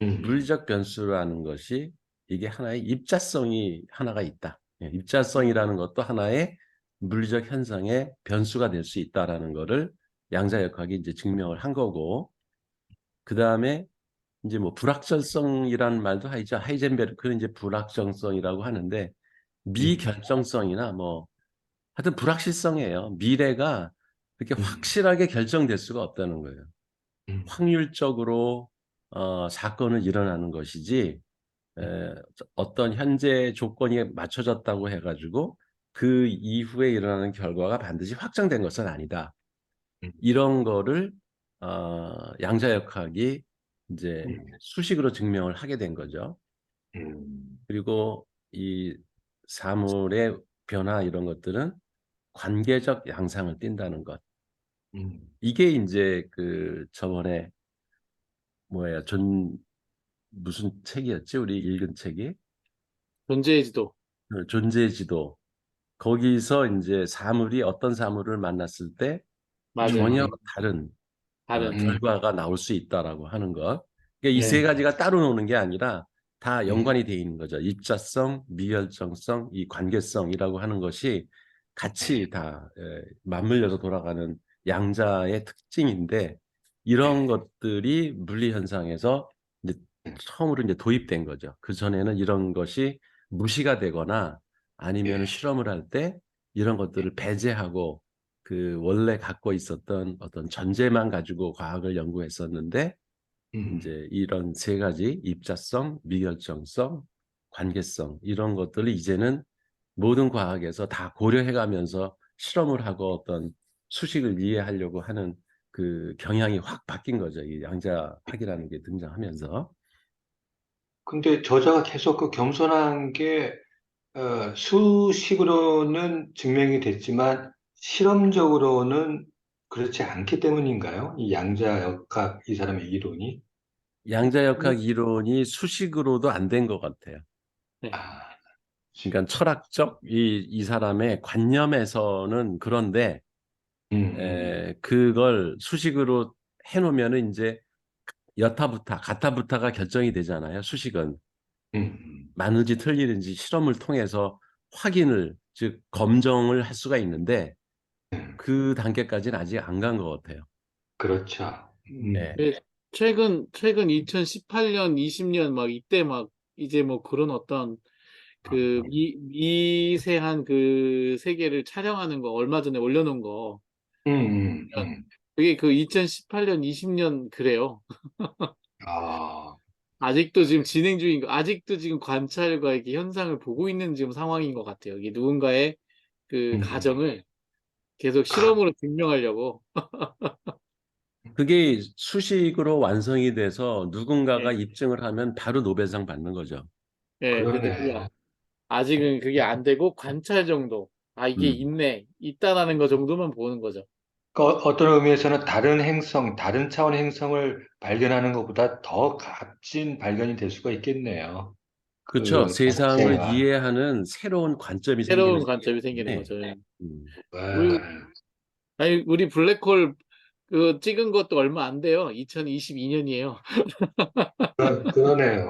음, 물리적 변수라는 것이 이게 하나의 입자성이 하나가 있다. 예, 입자성이라는 것도 하나의 물리적 현상의 변수가 될 수 있다라는 거를 양자역학이 이제 증명을 한 거고, 그 다음에 이제 뭐 불확정성이라는 말도 하죠. 하이젠베르크는 이제 불확정성이라고 하는데 음, 미결정성이나 뭐 하여튼 불확실성이에요. 미래가 그렇게 음, 확실하게 결정될 수가 없다는 거예요. 음, 확률적으로 사건은 일어나는 것이지 어떤 현재 조건이 맞춰졌다고 해가지고 그 이후에 일어나는 결과가 반드시 확정된 것은 아니다. 음, 이런 거를 양자역학이 이제 음, 수식으로 증명을 하게 된 거죠. 음, 그리고 이 사물의 변화 이런 것들은 관계적 양상을 띈다는 것. 음. 이게 이제 그 저번에 뭐야 무슨 책이었지? 우리 읽은 책이 존재의 지도. 존재의 지도. 거기서 이제 사물이 어떤 사물을 만났을 때 맞아요. 전혀 음, 다른 다른. 음, 결과가 나올 수 있다라고 하는 것. 그러니까 이 세 네, 가지가 따로 노는 게 아니라 다 음, 연관이 돼 있는 거죠. 입자성, 미결정성, 이 관계성이라고 하는 것이 같이 다 맞물려서 돌아가는 양자의 특징인데 이런 네, 것들이 물리 현상에서 이제 처음으로 이제 도입된 거죠. 그 전에는 이런 것이 무시가 되거나 아니면 예, 실험을 할 때 이런 것들을 배제하고 그 원래 갖고 있었던 어떤 전제만 가지고 과학을 연구했었는데 음, 이제 이런 세 가지 입자성, 미결정성, 관계성 이런 것들을 이제는 모든 과학에서 다 고려해가면서 실험을 하고 어떤 수식을 이해하려고 하는 그 경향이 확 바뀐 거죠. 이 양자학이라는 게 등장하면서. 근데 저자가 계속 그 겸손한 게 수식으로는 증명이 됐지만 실험적으로는 그렇지 않기 때문인가요? 이 양자역학 이 사람의 이론이? 음, 양자역학 이론이 수식으로도 안 된 것 같아요. 네. 아, 그러니까 철학적 이 사람의 관념에서는 그런데 음, 그걸 수식으로 해놓으면은 이제 여타부타, 가타부타가 결정이 되잖아요. 수식은 음, 맞는지 틀리는지 실험을 통해서 확인을 즉 검정을 할 수가 있는데 그 단계까지는 아직 안 간 것 같아요. 그렇죠. 예. 그 최근 2018년, 20년 막 이때 막 이제 뭐 그런 어떤 그 미세한 그 세계를 촬영하는 거 얼마 전에 올려놓은 거. 음, 음. 그게 그 2018년, 20년 그래요. 아, 아직도 지금 진행 중인 거, 아직도 지금 관찰과 이렇게 현상을 보고 있는 지금 상황인 것 같아요. 이게 누군가의 그 음. 가정을 계속 실험으로 증명하려고. 그게 수식으로 완성이 돼서 누군가가 예, 입증을 하면 바로 노벨상 받는 거죠. 예. 근데 그게 그러네. 아직은 그게 안 되고 관찰 정도. 아, 이게 음. 있네. 있다라는 거 정도만 보는 거죠. 어떤 의미에서는 다른 행성, 다른 차원의 행성을 발견하는 것보다 더 값진 발견이 될 수가 있겠네요. 그렇죠. 그 세상을 자체가. 이해하는 새로운 관점이 생기는 새로운 거기 관점이 생기는 때문에. 거죠. 예. 음, 우리, 와, 아니, 우리 블랙홀 그 찍은 것도 얼마 안 돼요. 2022년이에요. 그러네요.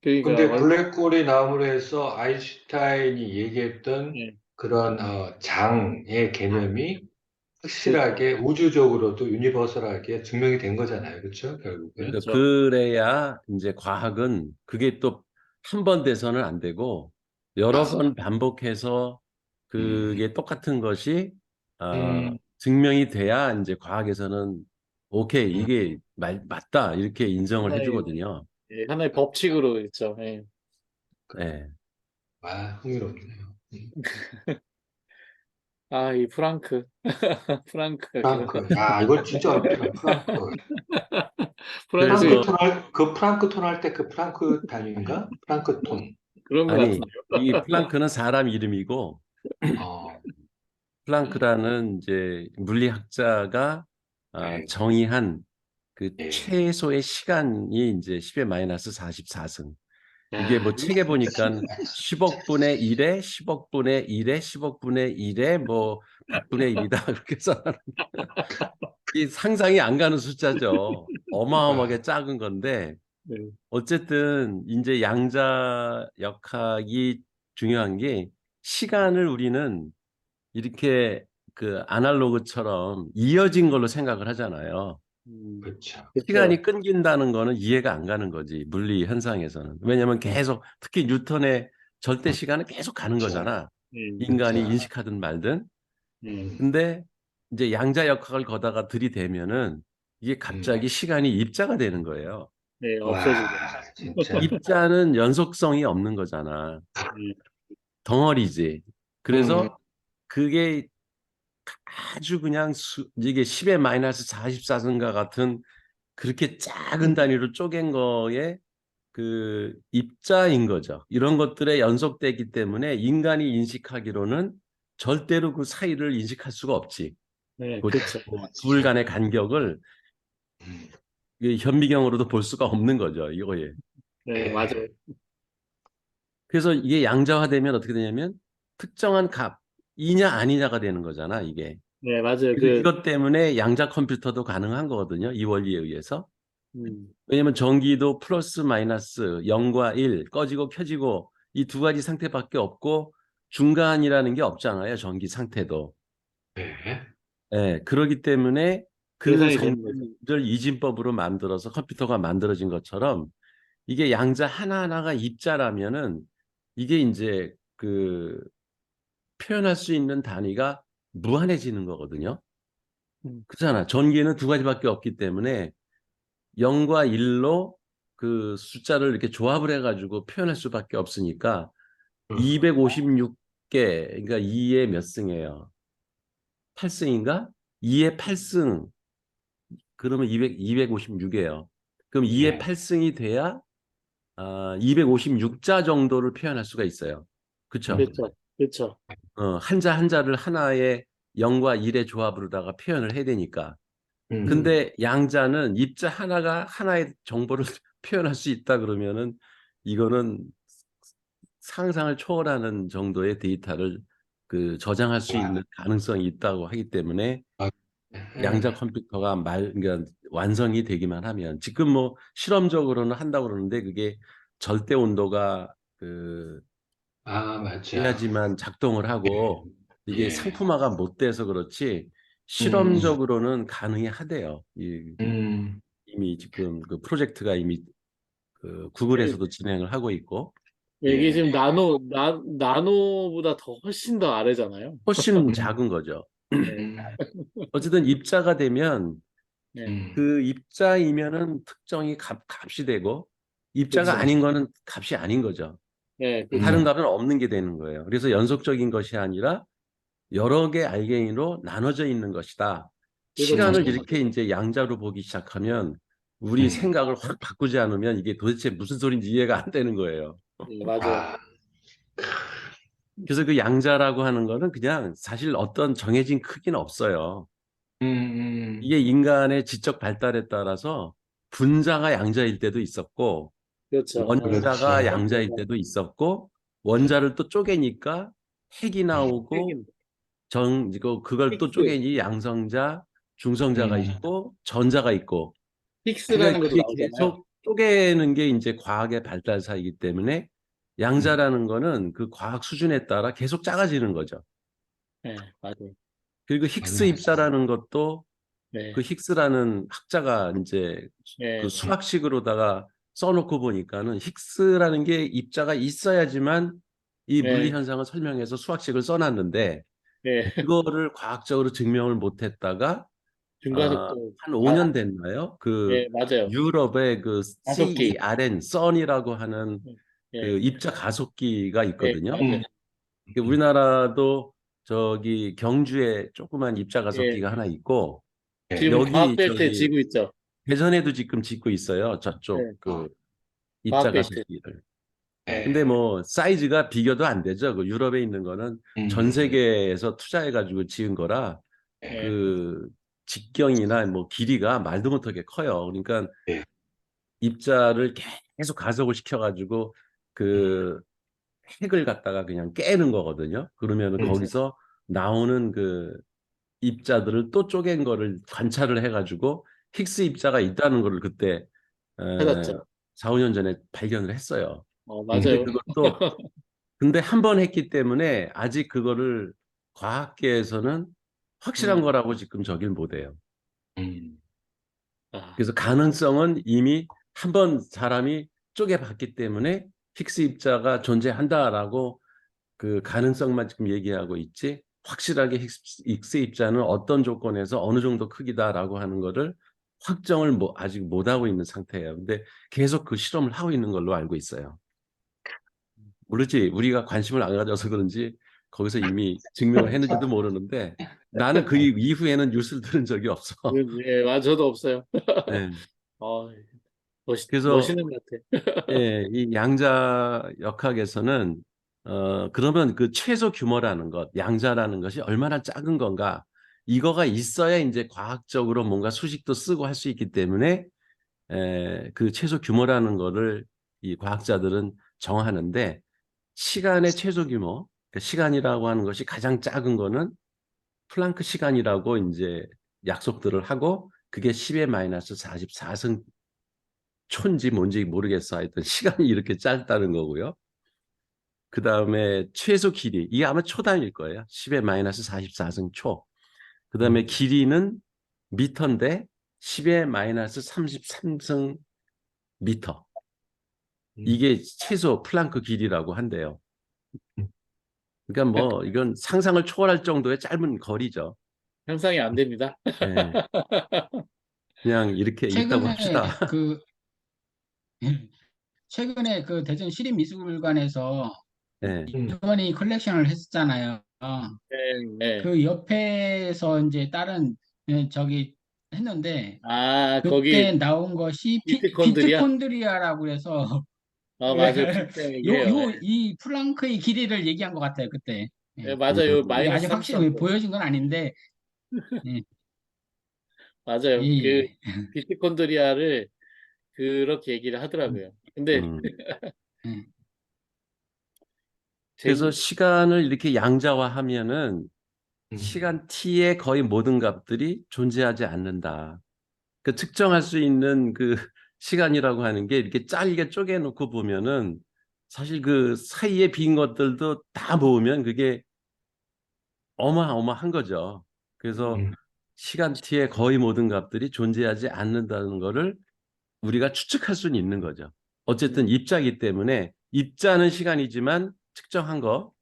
그러니까, 근데 블랙홀이 나옴으로 해서 아인슈타인이 얘기했던 예, 그런 장의 개념이 그렇죠. 확실하게 우주적으로도 유니버설하게 증명이 된 거잖아요. 그렇죠? 결국에. 그러니까 그렇죠. 그래야 이제 과학은 그게 또 한 번 돼서는 안 되고 여러 맞습니다. 번 반복해서 음, 그게 똑같은 것이 음, 증명이 돼야 이제 과학에서는 오케이 음. 이게 맞다 이렇게 인정을 하나의, 해주거든요. 하나의 법칙으로 있죠. 예. 네. 아, 흥미롭네요. 아, 이 프랑크. 프랑크가 기억. 프랑크. 야, 이거 진짜 어렵더라. 프랑크. 프랑크, 그래서 프랑크 톤 할 때 그 프랑크 단위인가? 프랑크 톤. 그런 것 아니 같은데요. 이 플랑크는 사람 이름이고 어, 플랑크라는 이제 물리학자가 네. 정의한 그 예. 최소의 시간이 이제 10의 마이너스 44승. 이게 야, 뭐 책에 보니까 10억 분의 1에 10억 분의 1에 10억 분의 1에 뭐 100분의 1이다. 그렇게 해서 이 상상이 안 가는 숫자죠. 와, 어마어마하게 작은 건데 네. 어쨌든 이제 양자역학이 중요한 게 시간을 우리는 이렇게 그 아날로그처럼 이어진 걸로 생각을 하잖아요. 그렇죠. 시간이 그렇죠. 끊긴다는 거는 이해가 안 가는 거지, 물리 현상에서는. 왜냐하면 계속, 특히 뉴턴의 절대 시간은 계속 가는 그렇죠. 거잖아. 인간이 그렇죠. 인식하든 말든. 음, 근데 이제 양자역학을 거다가 들이대면은 이게 음. 갑자기 시간이 입자가 되는 거예요. 네, 와, 없어지죠. 진짜. 입자는 연속성이 없는 거잖아. 네. 덩어리지. 음, 그래서 그게 아주 그냥 이게 10의 마이너스 44승과 같은 그렇게 작은 단위로 쪼갠 거에 그 입자인 거죠. 이런 것들에 연속되기 때문에 인간이 인식하기로는 절대로 그 사이를 인식할 수가 없지. 네, 그 그렇죠. 둘 그렇죠. 간의 간격을 음, 현미경으로도 볼 수가 없는 거죠. 이거에. 네, 맞아요. 예. 그래서 이게 양자화되면 어떻게 되냐면 특정한 값이냐 아니냐가 되는 거잖아, 이게. 네, 맞아요. 이것 때문에 양자 컴퓨터도 가능한 거거든요. 이 원리에 의해서. 음, 왜냐면 전기도 플러스 마이너스 0과 1 꺼지고 켜지고 이 두 가지 상태밖에 없고 중간이라는 게 없잖아요. 전기 상태도. 예. 예, 그러기 때문에 그 계산이 되는 거죠. 성질을 이진법으로 만들어서 컴퓨터가 만들어진 것처럼 이게 양자 하나하나가 입자라면은 이게 이제 그 표현할 수 있는 단위가 무한해지는 거거든요. 음, 그렇잖아. 전기는 두 가지밖에 없기 때문에 0과 1로 그 숫자를 이렇게 조합을 해가지고 표현할 수밖에 없으니까 음, 256개, 그러니까 2의 몇 승이에요? 8승인가? 2의 8승, 그러면 256이에요. 그럼 2의 예. 8승이 돼야 256자 정도를 표현할 수가 있어요. 그렇죠? 그렇죠. 그렇죠. 한자 한자를 하나의 0과 1의 조합으로다가 표현을 해야 되니까. 음, 음, 근데 양자는 입자 하나가 하나의 정보를 표현할 수 있다 그러면은 이거는 상상을 초월하는 정도의 데이터를 그 저장할 수 와, 있는 가능성이 있다고 하기 때문에 아, 양자 예. 컴퓨터가 그러니까 완성이 되기만 하면 지금 뭐 실험적으로는 한다고 그러는데 그게 절대 온도가 그 아, 맞아. 돼야지만 작동을 예, 하고 이게 예. 상품화가 못 돼서 그렇지 음, 실험적으로는 가능이 하대요. 음, 이미 지금 그 프로젝트가 이미 그 예, 구글에서도 진행을 하고 있고 이게 예. 지금 나노보다 더 훨씬 더 아래잖아요. 훨씬 음, 작은 거죠. 네, 음, 어쨌든 입자가 되면 네, 음, 그 입자이면은 특정이 값이 되고 입자가 그렇죠. 아닌 거는 값이 아닌 거죠. 네, 다른 그렇죠. 값은 없는 게 되는 거예요. 그래서 연속적인 것이 아니라 여러 개 알갱이로 나눠져 있는 것이다. 그렇죠. 시간을 이렇게 이제 양자로 보기 시작하면 우리 음. 생각을 확 바꾸지 않으면 이게 도대체 무슨 소리인지 이해가 안 되는 거예요. 네, 맞아요. 아, 그래서 그 양자라고 하는 거는 그냥 사실 어떤 정해진 크기는 없어요. 이게 인간의 지적 발달에 따라서 분자가 양자일 때도 있었고, 그렇죠. 원자가 그렇죠. 양자일 때도 있었고, 원자를 또 쪼개니까 핵이 나오고, 핵인, 그걸 또 힉스, 쪼개니 양성자, 중성자가 음, 있고, 전자가 있고, 힉스라는 그러니까 것도 그게 나오잖아요. 계속 쪼개는 게 이제 과학의 발달사이기 때문에 음, 양자라는 거는 그 과학 수준에 따라 계속 작아지는 거죠. 네, 맞아요. 그리고 힉스 맞아요. 입자라는 것도 그 네, 힉스라는 학자가 이제 그 네, 수학식으로다가 써놓고 보니까는 힉스라는 게 입자가 있어야지만 이 물리 네, 현상을 설명해서 수학식을 써놨는데 네. 그거를 과학적으로 증명을 못했다가 중가속도, 한 5년 됐나요? 그 네, 맞아요. 유럽의 그 가속기. CERN, 선이라고 하는 그 네, 입자 가속기가 네, 있거든요. 맞아요. 이게 우리나라도 저기 경주에 조그만 입자 예, 가속기가 하나 있고 예, 지금 여기 과학벨트에 저기 지고 있죠. 대전에도 지금 짓고 있어요. 저쪽 네, 그 입자 과학벨트. 가속기를. 네, 근데 예, 뭐 사이즈가 비교도 안 되죠. 그 유럽에 있는 거는 전 음, 세계에서 투자해 가지고 지은 거라 예, 네, 그 직경이나 뭐 길이가 말도 못하게 커요. 그러니까 예, 입자를 계속 가속을 시켜 가지고 그 핵을 갖다가 그냥 깨는 거거든요. 그러면은 음, 거기서 나오는 그 입자들을 또 쪼갠 거를 관찰을 해가지고 힉스 입자가 있다는 거를 그때 에, 찾았죠. 4, 5년 전에 발견을 했어요. 근데 음, 맞아요. 그것도 근데 한 번 했기 때문에 아직 그거를 과학계에서는 확실한 음, 거라고 지금 저길 못해요. 음, 아, 그래서 가능성은 이미 한 번 사람이 쪼개봤기 때문에 힉스 입자가 존재한다라고 그 가능성만 지금 얘기하고 있지 확실하게 힉스 입자는 어떤 조건에서 어느 정도 크기다라고 하는 거를 확정을 아직 못하고 있는 상태예요. 근데 계속 그 실험을 하고 있는 걸로 알고 있어요. 모르지 우리가 관심을 안 가져서 그런지 거기서 이미 증명을 했는지도 모르는데 나는 그 이후에는 뉴스를 들은 적이 없어. 예, 저도 없어요. 네. 어, 그래서 멋있는 것 같아. 예, 이 양자 역학에서는 그러면 그 최소 규모라는 것, 양자라는 것이 얼마나 작은 건가? 이거가 있어야 이제 과학적으로 뭔가 수식도 쓰고 할 수 있기 때문에 그 최소 규모라는 거를 이 과학자들은 정하는데 시간의 최소 규모, 그러니까 시간이라고 하는 것이 가장 작은 거는 플랑크 시간이라고 이제 약속들을 하고 그게 10의 마이너스 44승 초인지 뭔지 모르겠어. 하여튼 시간이 이렇게 짧다는 거고요. 그 다음에 최소 길이. 이게 아마 초단일 거예요. 10의 마이너스 44승 초. 그 다음에 음, 길이는 미터인데 10의 마이너스 33승 미터. 음. 이게 최소 플랑크 길이라고 한대요. 음. 그러니까 뭐 이건 상상을 초월할 정도의 짧은 거리죠. 상상이 안 됩니다. 예, 그냥 이렇게 있다고 최근에 합시다. 그 최근에 그 대전 시립미술관에서 예, 이건희 컬렉션을 했었잖아요. 네, 네. 그 옆에서 이제 다른 저기 했는데 아, 그때 거기 나온 것이 미트콘드리아? 비트콘드리아라고 해서 아, 맞아요. 비슷한 얘기해요. 예. 이 플랑크의 길이를 얘기한 것 같아요 그때. 예, 예. 맞아요. 이게 마이너스 아직 확실히 33. 보여진 건 아닌데 예, 예, 맞아요. 그 예. 비트콘드리아를 그렇게 얘기를 하더라고요. 근데 음. 예. 그래서 재미, 시간을 이렇게 양자화하면은 음. 시간 t의 거의 모든 값들이 존재하지 않는다. 그 특정할 수 있는 그 시간이라고 하는 게 이렇게 짧게 쪼개놓고 보면은 사실 그 사이에 빈 것들도 다 모으면 그게 어마어마한 거죠. 그래서 음, 시간 t의 거의 모든 값들이 존재하지 않는다는 거를 우리가 추측할 수는 있는 거죠. 어쨌든 입자이기 때문에 입자는 시간이지만 측정한 거,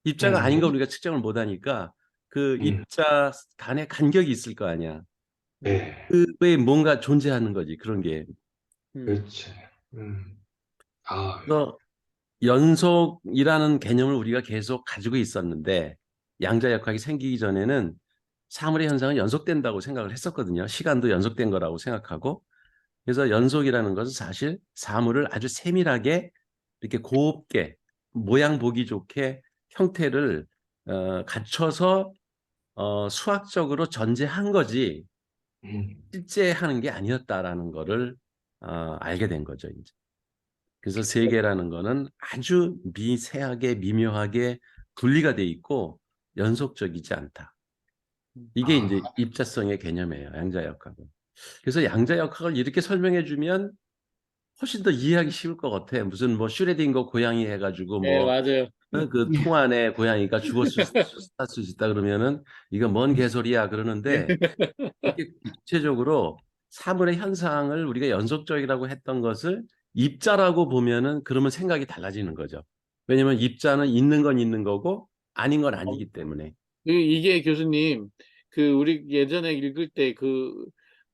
입자가 아닌 거 음, 우리가 측정을 못하니까 그 음, 입자 간의 간격이 있을 거 아니야. 네, 그에 뭔가 존재하는 거지 그런 게. 음, 그렇지. 아, 그래서 연속이라는 개념을 우리가 계속 가지고 있었는데 양자역학이 생기기 전에는 사물의 현상은 연속된다고 생각을 했었거든요. 시간도 연속된 거라고 생각하고 그래서 연속이라는 것은 사실 사물을 아주 세밀하게 이렇게 곱게 모양 보기 좋게 형태를 갖춰서 수학적으로 전제한 거지 실제 하는 게 아니었다라는 거를 알게 된 거죠, 이제. 그래서 세계라는 거는 아주 미세하게 미묘하게 분리가 돼 있고 연속적이지 않다. 이게 이제 입자성의 개념이에요, 양자역학은. 그래서 양자역학을 이렇게 설명해 주면 훨씬 더 이해하기 쉬울 것 같아. 무슨 뭐 슈레딩거 고양이 해가지고 네, 뭐 맞아요. 그 통 안에 고양이가 죽었을 수 있다 그러면은 이거 뭔 개소리야 그러는데 이게 구체적으로 사물의 현상을 우리가 연속적이라고 했던 것을 입자라고 보면은 그러면 생각이 달라지는 거죠. 왜냐면 입자는 있는 건 있는 거고 아닌 건 어, 아니기 때문에. 이게 교수님, 우리 예전에 읽을 때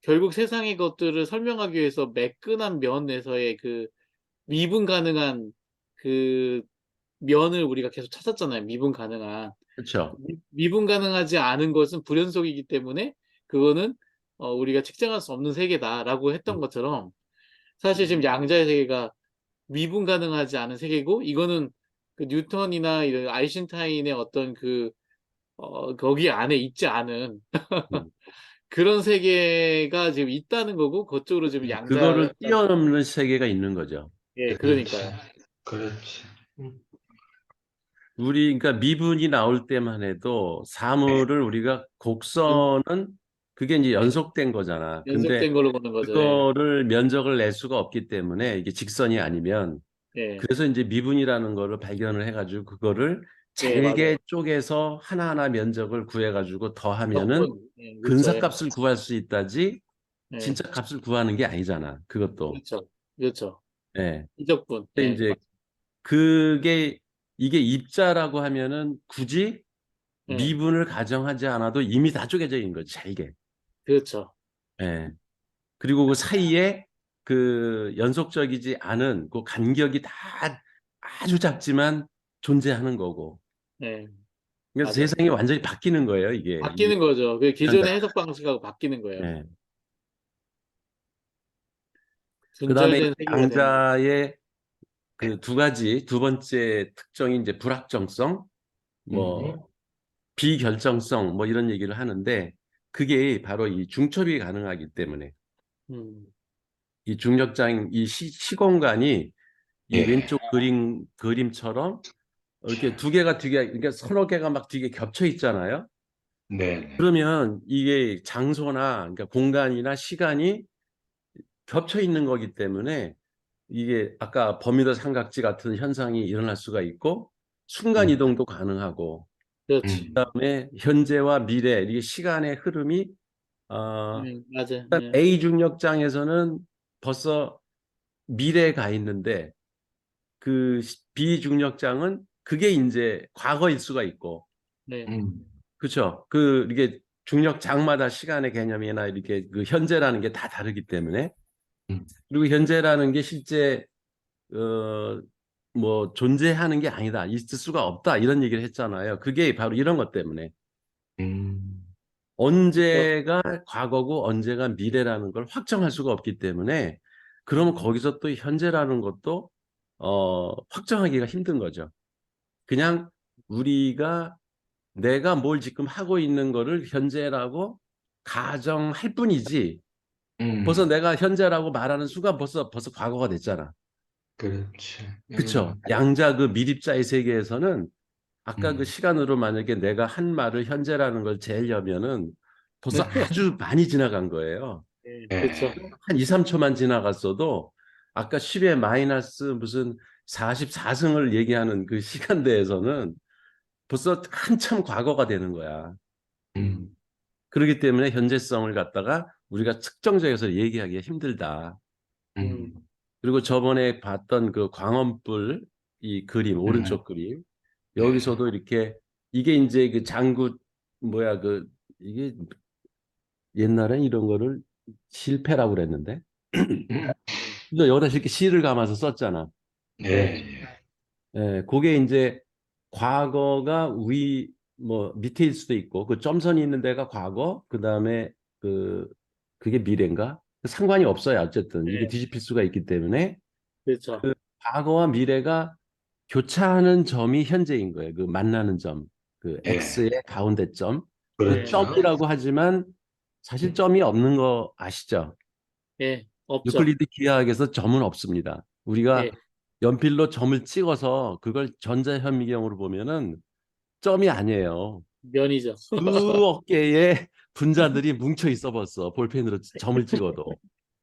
결국 세상의 것들을 설명하기 위해서 매끈한 면에서의 미분 가능한 그 면을 우리가 계속 찾았잖아요. 미분 가능한. 그렇죠. 미분 가능하지 않은 것은 불연속이기 때문에 그거는 우리가 측정할 수 없는 세계다라고 했던 것처럼 사실 지금 양자의 세계가 미분 가능하지 않은 세계고 이거는 뉴턴이나 이런 아인슈타인의 어떤 거기 안에 있지 않은 음. 그런 세계가 지금 있다는 거고 그쪽으로 지금 양자 그거를 약간 뛰어넘는 세계가 있는 거죠. 예 그렇지. 그러니까요. 그렇지. 우리 그러니까 미분이 나올 때만 해도 사물을 우리가 곡선은 그게 이제 연속된 거잖아. 근데 연속된 걸로 보는 거죠. 예. 그거를 면적을 낼 수가 없기 때문에 이게 직선이 아니면 예. 그래서 이제 미분이라는 거를 발견을 해가지고 그거를 예, 맞아요. 잘게 쪼개서 하나하나 면적을 구해가지고 더하면은 적분. 예, 그렇죠. 예. 근사값을 구할 수 있다지 예. 진짜 값을 구하는 게 아니잖아. 그것도. 그렇죠. 그렇죠. 예. 이적분. 근데 예. 이제 그게 이게 입자라고 하면은 굳이 예. 미분을 가정하지 않아도 이미 다 쪼개져 있는 거지, 잘게. 그렇죠. 예. 그리고 그 사이에 그 연속적이지 않은 그 간격이 다 아주 작지만 존재하는 거고. 예. 그래서 맞아요. 세상이 완전히 바뀌는 거예요, 이게. 바뀌는 거죠. 현대. 기존의 해석 방식하고 바뀌는 거예요. 예. 그다음에 분절된 세계가 되는 거죠. 양자의 그 두 가지, 두 번째 특징이 이제 불확정성, 음. 뭐 비결정성 뭐 이런 얘기를 하는데 그게 바로 이 중첩이 가능하기 때문에 음. 이 중력장 이 시공간이 이 예. 왼쪽 그림처럼 이렇게 두 개가 되게 그러니까 서너 개가 막 되게 겹쳐 있잖아요. 네. 그러면 이게 장소나 그러니까 공간이나 시간이 겹쳐 있는 거기 때문에 이게 아까 버뮤다 삼각지 같은 현상이 일어날 수가 있고 순간 음. 이동도 가능하고 그렇지. 그다음에 현재와 미래 이게 시간의 흐름이 맞아요. 일단 예. A 중력장에서는 벌써 미래에 가 있는데 그 B 중력장은 그게 이제 과거일 수가 있고 네. 그렇죠. 이게 중력장마다 시간의 개념이나 이렇게 그 현재라는 게 다 다르기 때문에 음. 그리고 현재라는 게 실제 뭐 존재하는 게 아니다. 있을 수가 없다. 이런 얘기를 했잖아요. 그게 바로 이런 것 때문에 음. 언제가 과거고 언제가 미래라는 걸 확정할 수가 없기 때문에 그러면 거기서 또 현재라는 것도 확정하기가 힘든 거죠. 그냥 우리가 내가 뭘 지금 하고 있는 거를 현재라고 가정할 뿐이지 벌써 음. 내가 현재라고 말하는 순간 벌써 과거가 됐잖아. 그렇지. 그쵸? 양자 그 미립자의 세계에서는 아까 그 음. 시간으로 만약에 내가 한 말을 현재라는 걸 재려면은 벌써 아주 많이 지나간 거예요. 예. 예. 그렇죠. 한 2, 3초만 지나갔어도 아까 10의 마이너스 무슨 44승을 얘기하는 그 시간대에서는 벌써 한참 과거가 되는 거야. 음. 그렇기 때문에 현재성을 갖다가 우리가 측정적에서 얘기하기가 힘들다. 음. 그리고 저번에 봤던 그 광원불 이 그림, 오른쪽 그림. 네. 여기서도 이렇게 이게 이제 그 장구 이게 옛날엔 이런 거를 실패라고 그랬는데 근데 여기다 이렇게 실을 감아서 썼잖아. 네. 예, 그게 이제 과거가 뭐 밑에일 수도 있고 그 점선이 있는 데가 과거, 그다음에 그게 미래인가? 상관이 없어요. 어쨌든 이게 예. 뒤집힐 수가 있기 때문에 그렇죠. 과거와 미래가 교차하는 점이 현재인 거예요. 그 만나는 점, 그 예, X의 가운데 점. 그 네, 그렇죠. 점이라고 하지만 사실 점이 없는 거 아시죠? 예, 없죠. 유클리드 기하학에서 점은 없습니다. 우리가 예, 연필로 점을 찍어서 그걸 전자현미경으로 보면은 점이 아니에요. 면이죠. 수억 개의 분자들이 뭉쳐 있어 벌써 볼펜으로 점을 찍어도.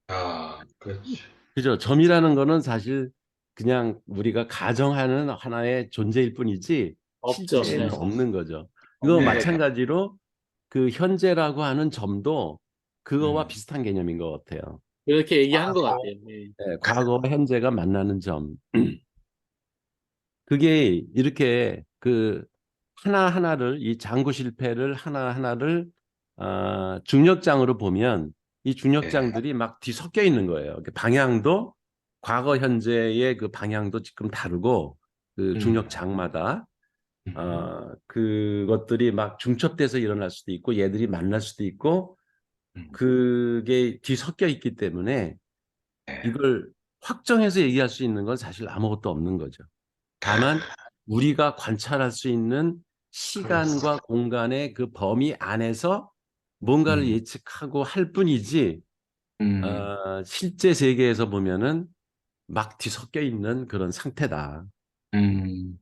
아, 그렇지. 그죠? 점이라는 거는 사실 그냥 우리가 가정하는 하나의 존재일 뿐이지 없죠. 음, 실제에는 네, 없는 거죠. 이거 없는 네. 거죠. 마찬가지로 그 현재라고 하는 점도 그거와 음, 비슷한 개념인 것 같아요. 그렇게 얘기한 것 같아요. 예. 네, 과거와 현재가 만나는 점. 그게 이렇게 그 하나하나를 이 장구 실패를 하나하나를 중력장으로 보면 이 예, 중력장들이 막 뒤섞여 있는 거예요. 그 방향도 과거 현재의 그 방향도 지금 다르고 그 음, 중력장마다 음, 그것들이 막 중첩돼서 일어날 수도 있고 얘들이 만날 수도 있고 음, 그게 뒤섞여 있기 때문에 예, 이걸 확정해서 얘기할 수 있는 건 사실 아무것도 없는 거죠. 다만 우리가 관찰할 수 있는 그렇지. 시간과 공간의 그 범위 안에서 뭔가를 음, 예측하고 할 뿐이지 음, 실제 세계에서 보면은 막 뒤섞여 있는 그런 상태다. 음,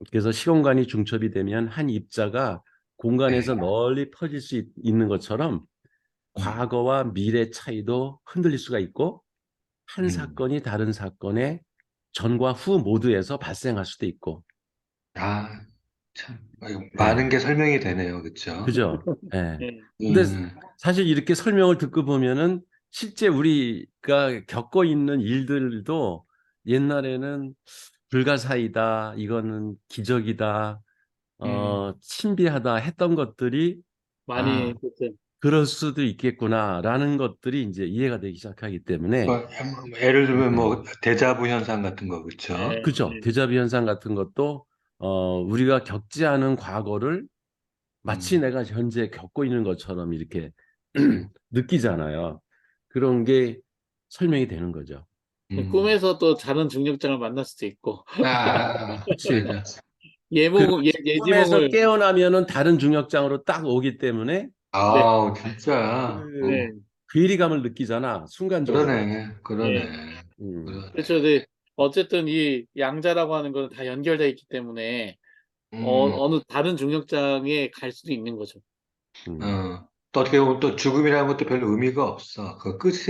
그래서 시공간이 중첩이 되면 한 입자가 공간에서 예, 널리 퍼질 수 있는 것처럼 음, 과거와 미래 차이도 흔들릴 수가 있고 한 음. 사건이 다른 사건의 전과 후 모두에서 발생할 수도 있고. 아, 참, 이거 많은 예. 게 설명이 되네요. 그렇죠? 그죠? 예. 예, 근데 음, 사실 이렇게 설명을 듣고 보면은 실제 우리가 겪고 있는 일들도 옛날에는 불가사의다, 이거는 기적이다, 신비하다 했던 것들이 아, 많이 그때 그럴 수도 있겠구나라는 것들이 이제 이해가 되기 시작하기 때문에 뭐, 예를 들면 네. 뭐 데자부 현상 같은 거 그렇죠? 예, 그죠? 예, 데자뷰 현상 같은 것도 우리가 겪지 않은 과거를 마치 음, 내가 현재 겪고 있는 것처럼 이렇게 느끼잖아요. 그런 게 설명이 되는 거죠. 음. 꿈에서 또 다른 중력장을 만날 수도 있고 그렇지. 맞아. 꿈에서 예지몽을 깨어나면은 다른 중력장으로 딱 오기 때문에 네, 아우, 진짜. 그 네, 괴리감을 느끼잖아, 순간적으로. 그러네, 예. 그러네, 음, 그러네. 그렇죠. 네. 어쨌든 이 양자라고 하는 건 다 연결되어 있기 때문에 음, 어느 다른 중력장에 갈 수도 있는 거죠. 음. 또 어떻게 보면 또 죽음이라는 것도 별로 의미가 없어. 그 끝이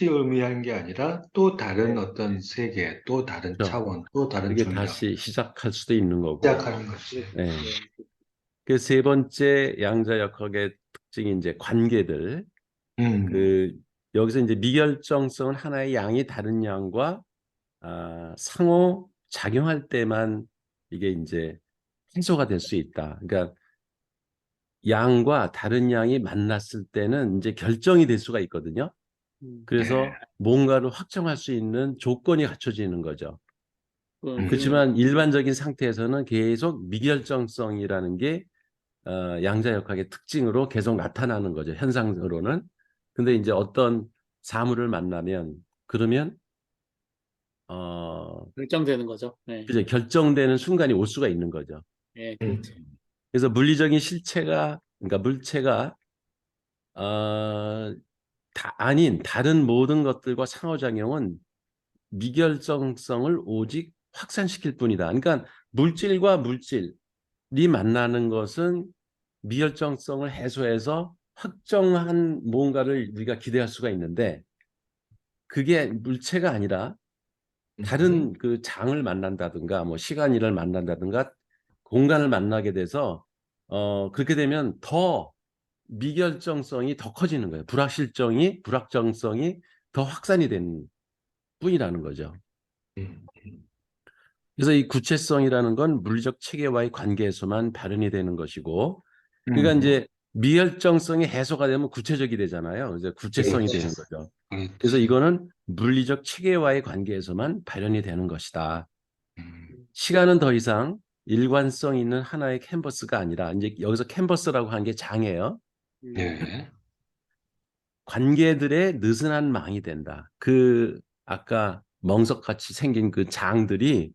의미하는 게 아니라 또 다른 어떤 세계, 또 다른 그렇죠. 차원, 또 다른 이게 중력. 다시 시작할 수도 있는 거고. 시작하는 거지. 그렇죠. 네. 네. 그 세 번째 양자역학의 특징이 이제 관계들. 음, 그 여기서 이제 미결정성은 하나의 양이 다른 양과 상호 작용할 때만 이게 이제 해소가 될 수 있다. 그러니까 양과 다른 양이 만났을 때는 이제 결정이 될 수가 있거든요. 음, 예, 그래서 뭔가를 확정할 수 있는 조건이 갖춰지는 거죠. 음, 그렇지만 일반적인 상태에서는 계속 미결정성이라는 게 양자역학의 특징으로 계속 나타나는 거죠. 현상으로는. 근데 이제 어떤 사물을 만나면 그러면 어 결정되는 거죠. 네. 그죠, 결정되는 순간이 올 수가 있는 거죠. 예, 음, 그렇죠. 그래서 물리적인 실체가 그러니까 물체가 어, 아닌 다른 모든 것들과 상호작용은 미결정성을 오직 확산시킬 뿐이다. 그러니까 물질과 물질이 만나는 것은 미결정성을 해소해서 확정한 뭔가를 우리가 기대할 수가 있는데 그게 물체가 아니라 다른 그 장을 만난다든가 뭐 시간이를 만난다든가 공간을 만나게 돼서 그렇게 되면 더 미결정성이 더 커지는 거예요. 불확정성이 더 확산이 되는 뿐이라는 거죠. 음, 그래서 이 구체성이라는 건 물리적 체계와의 관계에서만 발현이 되는 것이고, 그러니까 음, 이제 미결정성이 해소가 되면 구체적이 되잖아요. 이제 구체성이 그렇지, 되는 거죠. 그래서 그렇지. 이거는 물리적 체계와의 관계에서만 발현이 되는 것이다. 음, 시간은 더 이상 일관성 있는 하나의 캔버스가 아니라 이제 여기서 캔버스라고 하는 게 장이에요. 예, 관계들의 느슨한 망이 된다. 그 아까 멍석같이 생긴 그 장들이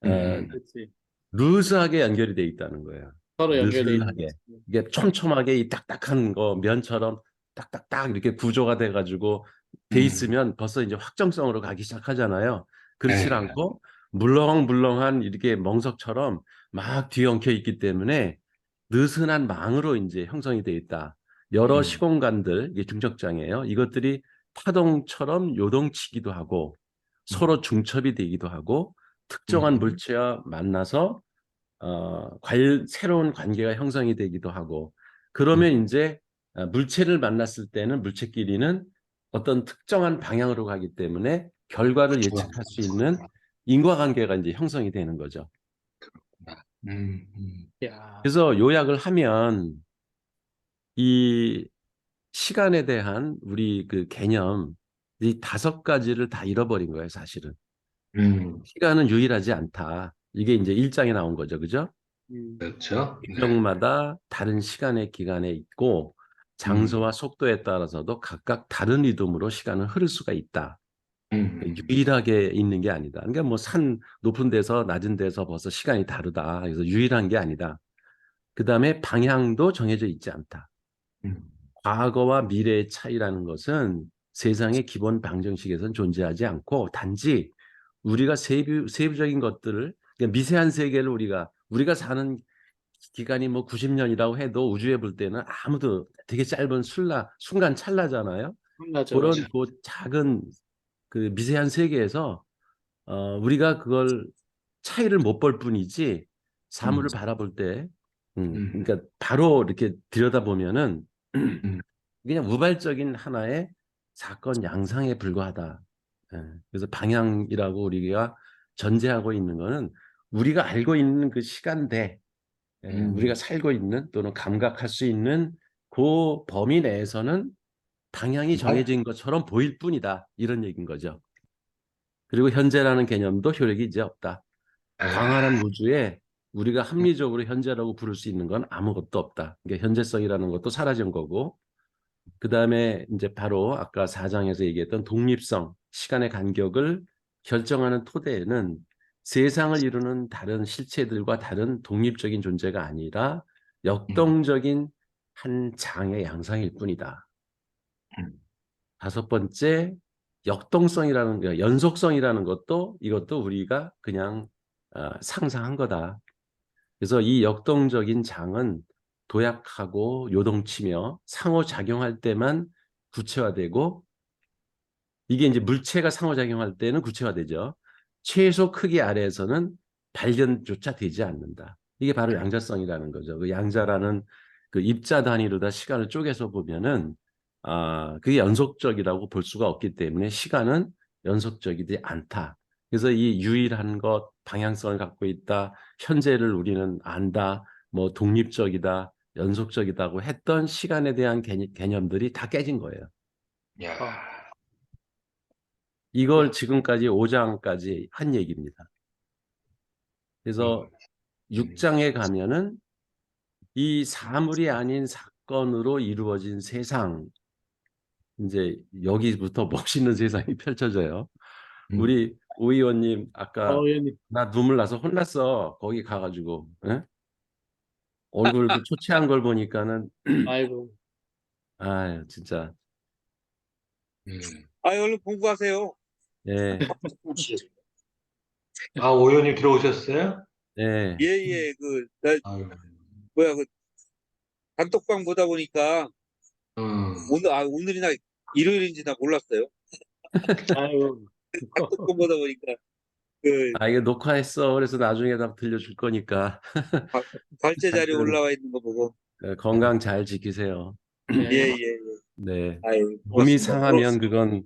그렇지. 루즈하게 연결이 돼 있다는 거예요. 서로 연결돼 있는 느슨하게. 거지. 이게 촘촘하게 이 딱딱한 거 면처럼 딱딱딱 이렇게 구조가 돼가지고 돼 음, 있으면 벌써 이제 확정성으로 가기 시작하잖아요. 그렇지 예, 않고 물렁물렁한 이렇게 멍석처럼 막 뒤엉켜 있기 때문에 느슨한 망으로 이제 형성이 돼 있다. 여러 음, 시공간들, 이게 중적장이에요. 이것들이 파동처럼 요동치기도 하고 음, 서로 중첩이 되기도 하고 특정한 음, 물체와 만나서 새로운 관계가 형성이 되기도 하고 그러면 음, 이제 물체를 만났을 때는 물체끼리는 어떤 특정한 방향으로 가기 때문에 결과를 좋아. 예측할 수 있는 인과관계가 이제 형성이 되는 거죠. 음, 음, 야, 그래서 요약을 하면 이 시간에 대한 우리 그 개념 이 5가지를 다 잃어버린 거예요, 사실은. 음, 시간은 유일하지 않다. 이게 이제 1장에 나온 거죠, 그죠? 음, 그렇죠. 네. 규정마다 다른 시간의 기간에 있고 음, 장소와 속도에 따라서도 각각 다른 리듬으로 시간은 흐를 수가 있다. 그러니까 음, 유일하게 있는 게 아니다. 그러니까 뭐 산 높은 데서 낮은 데서 벌써 시간이 다르다. 그래서 유일한 게 아니다. 그 다음에 방향도 정해져 있지 않다. 음, 과거와 미래의 차이라는 것은 세상의 기본 방정식에서는 존재하지 않고 단지 우리가 세부적인 것들을 그러니까 미세한 세계를 우리가 사는 기간이 뭐 90년이라고 해도 우주에 볼 때는 아무도 되게 짧은 순간 찰나잖아요. 맞아, 그런 맞아. 그 작은 그 미세한 세계에서 우리가 그걸 차이를 못 볼 뿐이지 음, 사물을 바라볼 때 음, 그러니까 바로 이렇게 들여다보면은 음, 그냥 우발적인 하나의 사건 양상에 불과하다. 예, 그래서 방향이라고 우리가 전제하고 있는 거는 우리가 알고 있는 그 시간대 우리가 음, 살고 있는 또는 감각할 수 있는 그 범위 내에서는 방향이 말, 정해진 것처럼 보일 뿐이다. 이런 얘기인 거죠. 그리고 현재라는 개념도 효력이 이제 없다. 광활한 아, 우주에 우리가 합리적으로 현재라고 부를 수 있는 건 아무것도 없다. 그러니까 현재성이라는 것도 사라진 거고, 그 다음에 이제 바로 아까 4장에서 얘기했던 독립성, 시간의 간격을 결정하는 토대에는 세상을 이루는 다른 실체들과 다른 독립적인 존재가 아니라 음, 역동적인 한 장의 양상일 뿐이다. 음, 5번째, 역동성이라는, 연속성이라는 것도 이것도 우리가 그냥 상상한 거다. 그래서 이 역동적인 장은 도약하고 요동치며 상호작용할 때만 구체화되고 이게 이제 물체가 상호작용할 때는 구체화되죠. 최소 크기 아래에서는 발견조차 되지 않는다. 이게 바로 양자성이라는 거죠. 그 양자라는 그 입자 단위로 다 시간을 쪼개서 보면은 그게 연속적이라고 볼 수가 없기 때문에 시간은 연속적이지 않다. 그래서 이 유일한 것, 방향성을 갖고 있다, 현재를 우리는 안다, 뭐 독립적이다, 연속적이다고 했던 시간에 대한 개념들이 다 깨진 거예요. 야, 어, 이걸 야, 지금까지 5장까지 한 얘기입니다. 그래서 그렇군요. 음, 6장에 가면은 이 사물이 아닌 사건으로 이루어진 세상, 이제 여기부터 멋있는 세상이 펼쳐져요. 음, 우리 오 의원님 아까 의원님, 나 눈물 나서 혼났어. 거기 가가지고 예? 얼굴 그 초췌한 걸 보니까는 아이고, 아 진짜 아, 얼른 공부하세요. 예, 아, 오연이 들어오셨어요? 예, 예, 예, 아유, 뭐야, 단톡방 보다 보니까, 음, 오늘이나 일요일인지 나 몰랐어요. 아이고. 단톡방 보다 보니까, 그, 이거 녹화했어. 그래서 나중에 다 들려줄 거니까 가- 발제 자료 하여튼 올라와 있는 거 보고, 건강 잘 지키세요. 예, 네, 예, 예. 네. 아이, 몸이 고맙습니다. 상하면 그건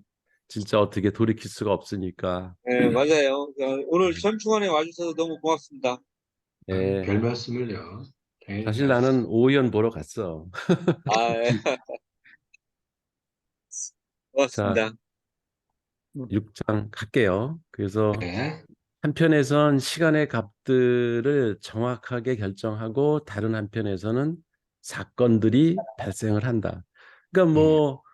진짜 어떻게 돌이킬 수가 없으니까. 예, 맞아요. 오늘 현충원에 와주셔서 너무 고맙습니다. 아유, 예. 별 말씀을요. 당연히 사실 나는 오의원 보러 갔어. 아, 예, 자, 고맙습니다. 6장 갈게요. 그래서 네. 한편에선 시간의 값들을 정확하게 결정하고 다른 한편에서는 사건들이 발생을 한다. 그러니까 음, 뭐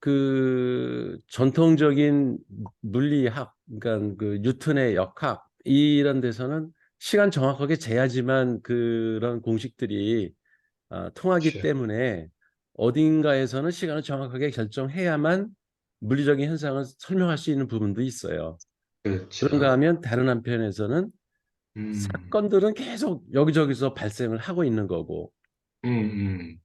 그 전통적인 물리학, 그러니까 그 뉴턴의 역학 이런 데서는 시간 정확하게 재야지만 그런 공식들이 통하기 그렇죠. 때문에 어딘가에서는 시간을 정확하게 결정해야만 물리적인 현상을 설명할 수 있는 부분도 있어요. 그런가 그렇죠. 하면 다른 한편에서는 음, 사건들은 계속 여기저기서 발생을 하고 있는 거고, 음, 음,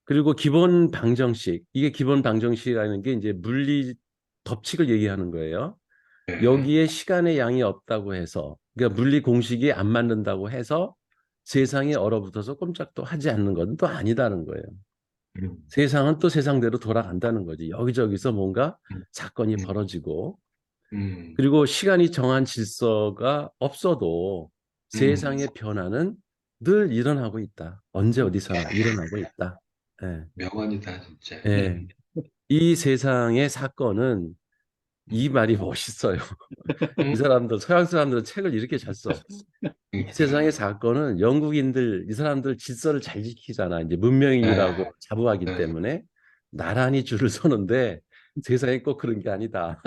그리고 기본 방정식, 이게 기본 방정식이라는 게 이제 물리 법칙을 얘기하는 거예요. 네. 여기에 시간의 양이 없다고 해서, 그러니까 물리 공식이 안 맞는다고 해서 세상이 얼어붙어서 꼼짝도 하지 않는 건 또 아니다는 거예요. 음, 세상은 또 세상대로 돌아간다는 거지. 여기저기서 뭔가 음, 사건이 음, 벌어지고, 음, 그리고 시간이 정한 질서가 없어도 음. 세상의 변화는 늘 일어나고 있다. 언제 어디서나 일어나고 있다. 예. 명언이다, 진짜. 예. 이 세상의 사건은, 이 음, 말이 멋있어요. 이 음, 사람들, 서양 사람들은 책을 이렇게 잘 써. 이 세상의 그러니까. 사건은 영국인들, 이 사람들 질서를 잘 지키잖아. 이제 네, 문명인이라고 자부하기 네. 때문에 나란히 줄을 서는데 세상에 꼭 그런 게 아니다.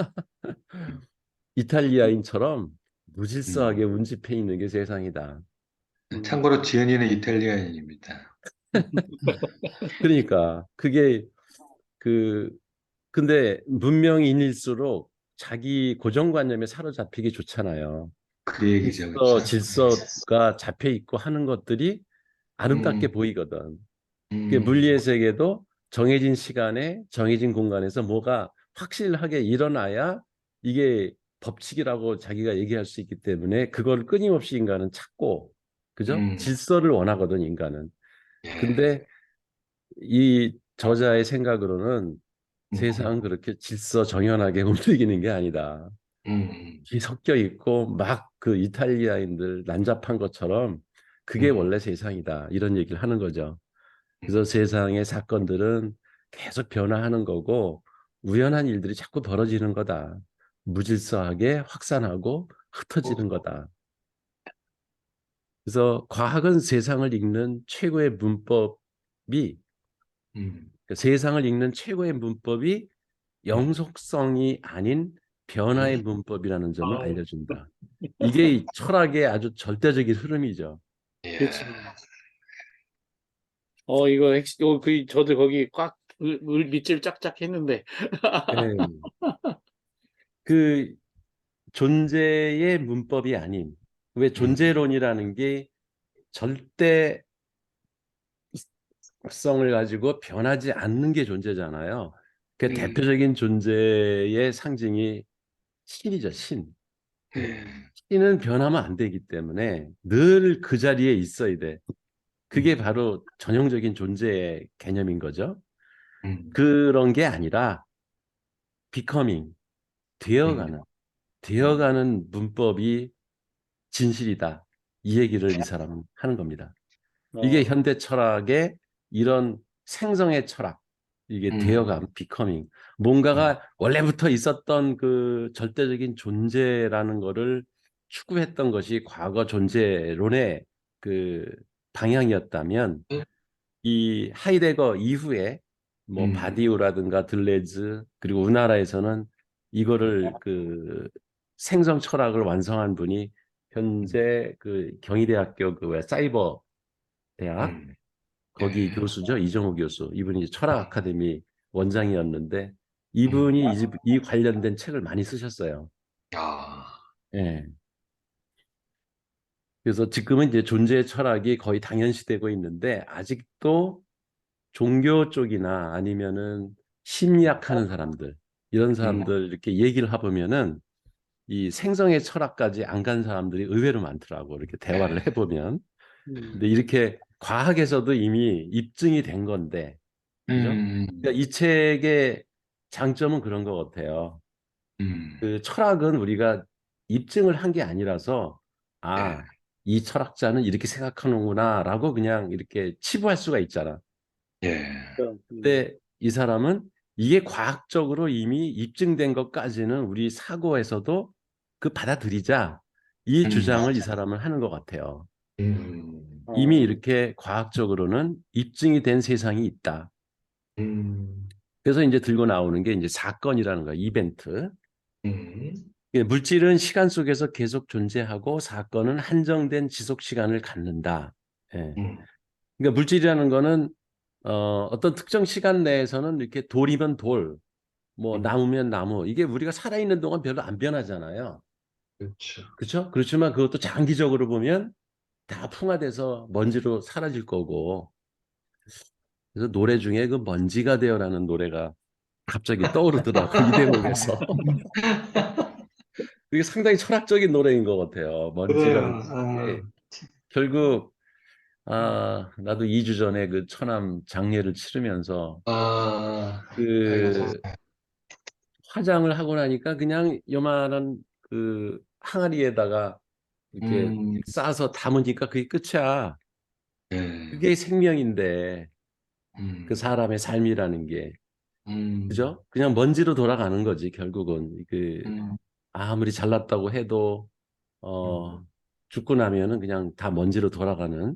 이탈리아인처럼 음. 무질서하게 운집해 있는 게 세상이다. 참고로 지은이는 이탈리아인입니다. 그러니까 그게 그 근데 문명인일수록 자기 고정관념에 사로잡히기 좋잖아요. 그 얘기죠, 질서, 그렇죠? 질서가 잡혀 있고 하는 것들이 음, 아름답게 보이거든. 그 음, 물리의 세계도 정해진 시간에 정해진 공간에서 뭐가 확실하게 일어나야 이게 법칙이라고 자기가 얘기할 수 있기 때문에 그걸 끊임없이 인간은 찾고, 그죠? 음, 질서를 원하거든, 인간은. 예, 근데 이 저자의 생각으로는 음, 세상은 그렇게 질서 정연하게 움직이는 게 아니다. 음, 이 섞여 있고 막 그 이탈리아인들 난잡한 것처럼 그게 음, 원래 세상이다. 이런 얘기를 하는 거죠. 그래서 음. 세상의 사건들은 계속 변화하는 거고 우연한 일들이 자꾸 벌어지는 거다. 무질서하게 확산하고 흩어지는 거다. 그래서 과학은 세상을 읽는 최고의 문법이, 음. 그 세상을 읽는 최고의 문법이 영속성이 아닌 변화의 음. 문법이라는 점을 아, 알려준다. 이게 이 철학의 아주 절대적인 흐름이죠. 예. 그렇지. 이거 저도 거기 꽉 밑줄 쫙쫙 했는데. 예. 그 존재의 문법이 아닌, 왜 음, 존재론이라는 게 절대성을 가지고 변하지 않는 게 존재잖아요. 그 음, 대표적인 존재의 상징이 신이죠, 신. 예. 신은 변하면 안 되기 때문에 늘 그 자리에 있어야 돼. 그게 음, 바로 전형적인 존재의 개념인 거죠. 음, 그런 게 아니라 becoming, 음, 되어가는, 음. 되어가는 문법이 진실이다. 이 얘기를 이 사람은 하는 겁니다. 이게 어, 현대 철학의 이런 생성의 철학, 이게 음, 되어감, becoming, 음, 뭔가가 원래부터 있었던 그 절대적인 존재라는 거를 추구했던 것이 과거 존재론의 그 방향이었다면, 이 하이데거 이후에 뭐 음, 바디우라든가 들레즈, 그리고 우리나라에서는 이거를 그 생성 철학을 완성한 분이 음, 현재 그 경희대학교 그 왜 사이버 대학 음. 거기 예. 교수죠. 이정우 교수. 이분이 이제 철학 아카데미 원장이었는데 음. 이분이 이 관련된 책을 많이 쓰셨어요. 아, 예. 그래서 지금은 이제 존재 철학이 거의 당연시되고 있는데 아직도 종교 쪽이나 아니면은 심리학하는 사람들, 이런 음, 사람들 이렇게 얘기를 해보면은 이 생성의 철학까지 안 간 사람들이 의외로 많더라고. 이렇게 대화를 예. 해보면. 음, 근데 이렇게 과학에서도 이미 입증이 된 건데, 그죠? 음, 그러니까 이 책의 장점은 그런 것 같아요. 음, 그 철학은 우리가 입증을 한 게 아니라서, 예, 아, 이 철학자는 이렇게 생각하는구나라고 그냥 이렇게 치부할 수가 있잖아. 예. 근데 이 사람은 이게 과학적으로 이미 입증된 것까지는 우리 사고에서도 그 받아들이자, 이 음, 주장을 이 사람은 하는 것 같아요. 이미 어, 이렇게 과학적으로는 입증이 된 세상이 있다. 음, 그래서 이제 들고 나오는 게 이제 사건이라는 거야, 이벤트. 음. 예, 물질은 시간 속에서 계속 존재하고 사건은 한정된 지속 시간을 갖는다. 예. 음, 그러니까 물질이라는 거는 어떤 특정 시간 내에서는 이렇게 돌이면 돌, 뭐 음, 나무면 나무, 이게 우리가 살아있는 동안 별로 안 변하잖아요. 그렇죠. 그렇죠? 그렇지만 그것도 장기적으로 보면 다 풍화돼서 먼지로 사라질 거고. 그래서 노래 중에 그 먼지가 되어라는 노래가 갑자기 떠오르더라고 이 대목에서. 이게 상당히 철학적인 노래인 것 같아요. 먼지라는 그래요. 게 결국 나도 2주 전에 그 처남 장례를 치르면서 아이고, 그 화장을 하고 나니까 그냥 요만한 그 항아리에다가 이렇게 음, 싸서 담으니까 그게 끝이야. 네, 그게 생명인데 그 음, 사람의 삶이라는 게 음, 그죠? 그냥 먼지로 돌아가는 거지 결국은 그 음, 아무리 잘났다고 해도 음. 죽고 나면은 그냥 다 먼지로 돌아가는.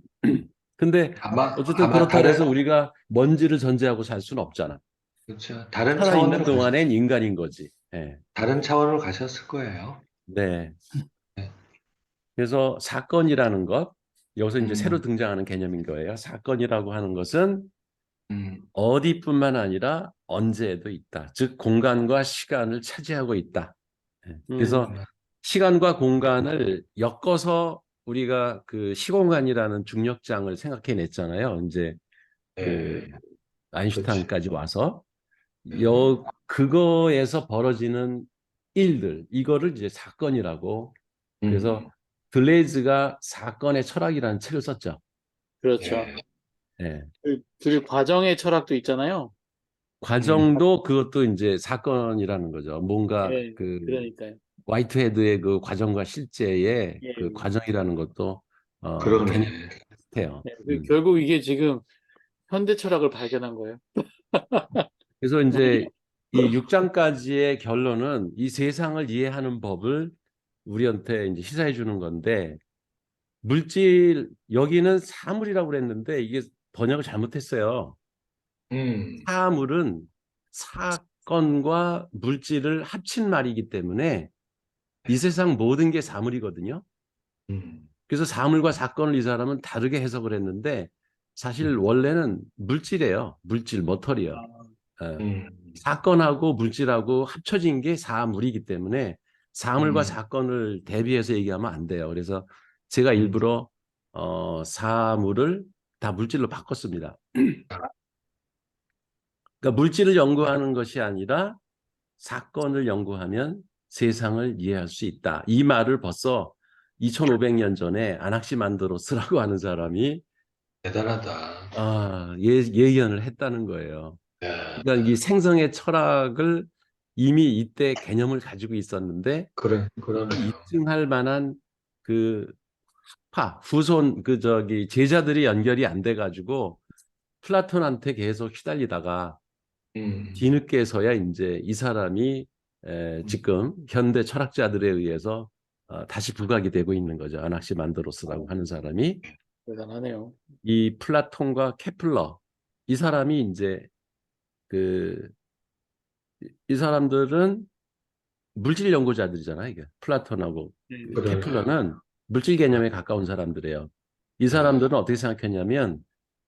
근데 어쨌든 아마 그렇다고 해서 우리가 먼지를 전제하고 살 수는 없잖아. 그렇죠. 다른 살아있는 차원으로 동안엔 인간인 거지. 예. 다른 차원으로 가셨을 거예요. 네. 네. 그래서 사건이라는 것, 여기서 이제 새로 음, 등장하는 개념인 거예요. 사건이라고 하는 것은 음, 어디뿐만 아니라 언제에도 있다. 즉, 공간과 시간을 차지하고 있다. 예. 그래서 음, 시간과 공간을 엮어서 우리가 그 시공간이라는 중력장을 생각해냈잖아요. 이제 그 네, 그렇지. 아인슈타인까지 와서 음, 그거에서 벌어지는 일들 이거를 이제 사건이라고. 그래서 음, 들레이즈가 사건의 철학이라는 책을 썼죠. 그렇죠. 네, 예. 그 과정의 철학도 있잖아요. 음, 과정도 그것도 이제 사건이라는 거죠. 뭔가 예, 그 그러니까요. 화이트헤드의 그 과정과 실제의 예, 그 과정이라는 것도 개념이 그러네. 비슷해요. 예. 결국 이게 지금 현대 철학을 발견한 거예요. 그래서 이제 이 6장까지의 결론은 이 세상을 이해하는 법을 우리한테 이제 시사해 주는 건데, 물질 여기는 사물이라고 그랬는데 이게 번역을 잘못했어요. 음, 사물은 사건과 물질을 합친 말이기 때문에 이 세상 모든 게 사물이거든요. 음, 그래서 사물과 사건을 이 사람은 다르게 해석을 했는데 사실 음, 원래는 물질이에요. 물질, 머터리얼. 아, 예. 음, 사건하고 물질하고 합쳐진 게 사물이기 때문에 사물과 음, 사건을 대비해서 얘기하면 안 돼요. 그래서 제가 음. 일부러 사물을 다 물질로 바꿨습니다. 그러니까 물질을 연구하는 것이 아니라 사건을 연구하면 세상을 이해할 수 있다. 이 말을 벌써 2500년 전에 아낙시만드로스라고 하는 사람이 대단하다. 예견을 했다는 거예요. 야, 그러니까 이 생성의 철학을 이미 이때 개념을 가지고 있었는데 이걸 그러네요. 입증할 만한 그 후손 제자들이 연결이 안 돼 가지고 플라톤한테 계속 휘달리다가 음, 뒤늦게서야 이제 이 사람이 음, 지금 현대 철학자들에 의해서 다시 부각이 되고 있는 거죠. 아낙시만드로스라고 하는 사람이 대단하네요. 이 플라톤과 케플러 이 사람이 이제 그 이 사람들은 물질 연구자들이잖아요. 이게 플라톤하고 네. 그러네요. 케플러는 물질 개념에 가까운 사람들이에요. 이 네. 사람들은 어떻게 생각했냐면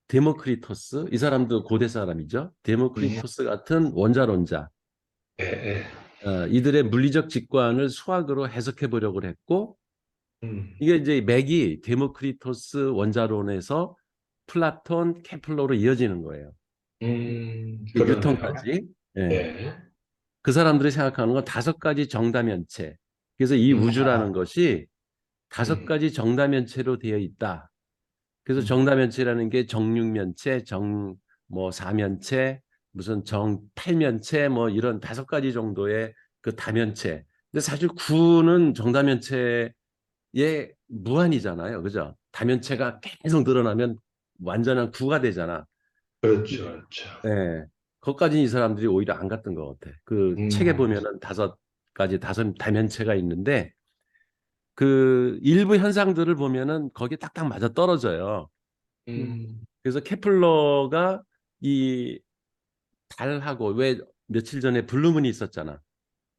데모크리토스, 이 사람도 고대 사람이죠. 음, 데모크리토스 같은 원자론자, 예, 예. 이들의 물리적 직관을 수학으로 해석해 보려고 했고, 음, 이게 이제 맥이 데모크리토스 원자론에서 플라톤, 케플러로 이어지는 거예요. 그러네요. 뉴턴까지. 예. 예. 그 사람들이 생각하는 건 5가지 정다면체. 그래서 이 음, 우주라는 것이 5가지 음, 정다면체로 되어 있다. 그래서 음, 정다면체라는 게 정육면체, 뭐 사면체, 무슨 정팔면체, 뭐 이런 5가지 정도의 그 다면체. 근데 사실 구는 정다면체의 무한이잖아요. 그죠? 다면체가 계속 늘어나면 완전한 구가 되잖아. 그렇죠, 그렇죠. 네. 거기까지 이 사람들이 오히려 안 갔던 것 같아. 그 책에 음, 보면은 5가지 다면체가 있는데 그 일부 현상들을 보면은 거기에 딱딱 맞아 떨어져요. 음, 그래서 케플러가 이 달하고 왜 며칠 전에 블루문이 있었잖아.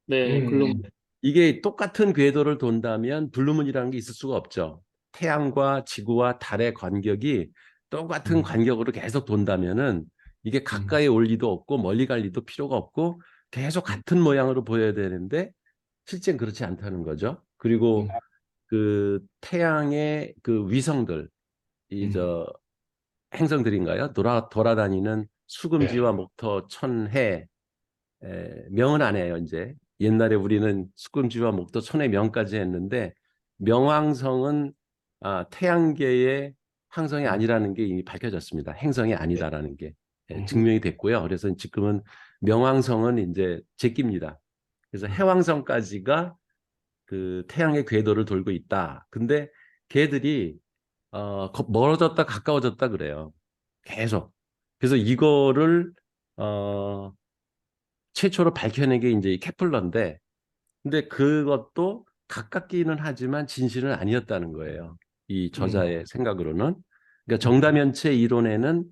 네, 음, 블룸. 이게 똑같은 궤도를 돈다면 블루문이라는 게 있을 수가 없죠. 태양과 지구와 달의 간격이 똑같은 간격으로 계속 돈다면은 이게 가까이 올 리도 없고 멀리 갈 리도 필요가 없고 계속 같은 모양으로 보여야 되는데 실제는 그렇지 않다는 거죠. 그리고 그 태양의 그 위성들, 저 행성들인가요? 돌아다니는 수금지와 목토, 천해, 명은 안 해요, 이제. 옛날에 우리는 수금지와 목토, 천해, 명까지 했는데 명왕성은 태양계의 항성이 아니라는 게 이미 밝혀졌습니다. 행성이 아니다라는 게 증명이 됐고요. 그래서 지금은 명왕성은 이제 제끼입니다. 그래서 해왕성까지가 그 태양의 궤도를 돌고 있다. 근데 걔들이 멀어졌다 가까워졌다 그래요. 계속. 그래서 이거를 최초로 밝혀낸 게 이제 이 케플러인데, 근데 그것도 가깝기는 하지만 진실은 아니었다는 거예요. 이 저자의 생각으로는. 그러니까 정다면체 이론에는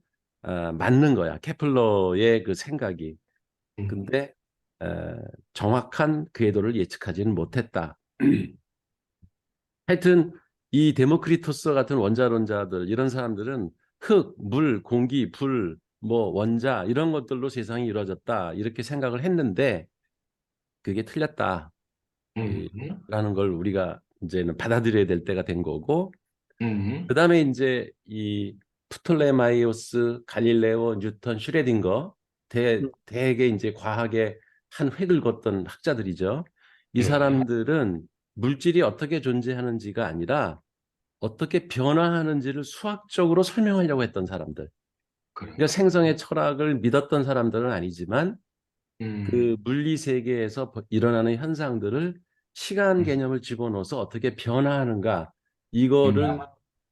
맞는 거야. 케플러의 그 생각이. 근데 정확한 궤도를 예측하지는 못했다. 하여튼 이 데모크리토스 같은 원자론자들, 이런 사람들은 흙, 물, 공기, 불, 뭐 원자 이런 것들로 세상이 이루어졌다 이렇게 생각을 했는데 그게 틀렸다 라는 걸 우리가 이제는 받아들여야 될 때가 된 거고, 그 다음에 이제 이 프톨레마이오스, 갈릴레오, 뉴턴, 슈레딩거 대개 이제 과학의 한 획을 걷던 학자들이죠. 이 사람들은 물질이 어떻게 존재하는지가 아니라 어떻게 변화하는지를 수학적으로 설명하려고 했던 사람들. 그러니까 생성의 철학을 믿었던 사람들은 아니지만 그 물리 세계에서 일어나는 현상들을 시간 개념을 집어넣어서 어떻게 변화하는가 이거를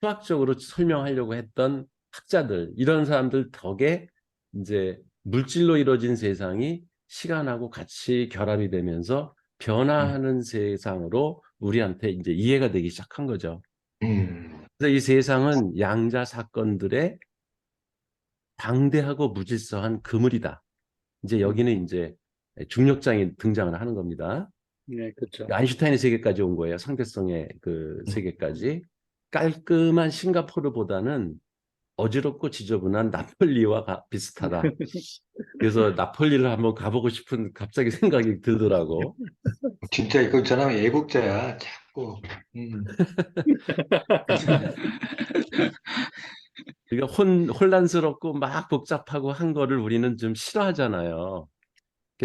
수학적으로 설명하려고 했던 학자들, 이런 사람들 덕에 이제 물질로 이루어진 세상이 시간하고 같이 결합이 되면서 변화하는 세상으로 우리한테 이제 이해가 되기 시작한 거죠. 그래서 이 세상은 양자 사건들의 방대하고 무질서한 그물이다. 이제 여기는 이제 중력장이 등장을 하는 겁니다. 네, 그렇죠. 아인슈타인의 세계까지 온 거예요. 상대성의 그 세계까지. 깔끔한 싱가포르보다는 어지럽고 지저분한 나폴리와 비슷하다. 그래서 나폴리를 한번 가보고 싶은 갑자기 생각이 들더라고. 진짜 이거 저랑 애국자야, 자꾸. 그러니까 혼란스럽고 막 복잡하고 한 거를 우리는 좀 싫어하잖아요.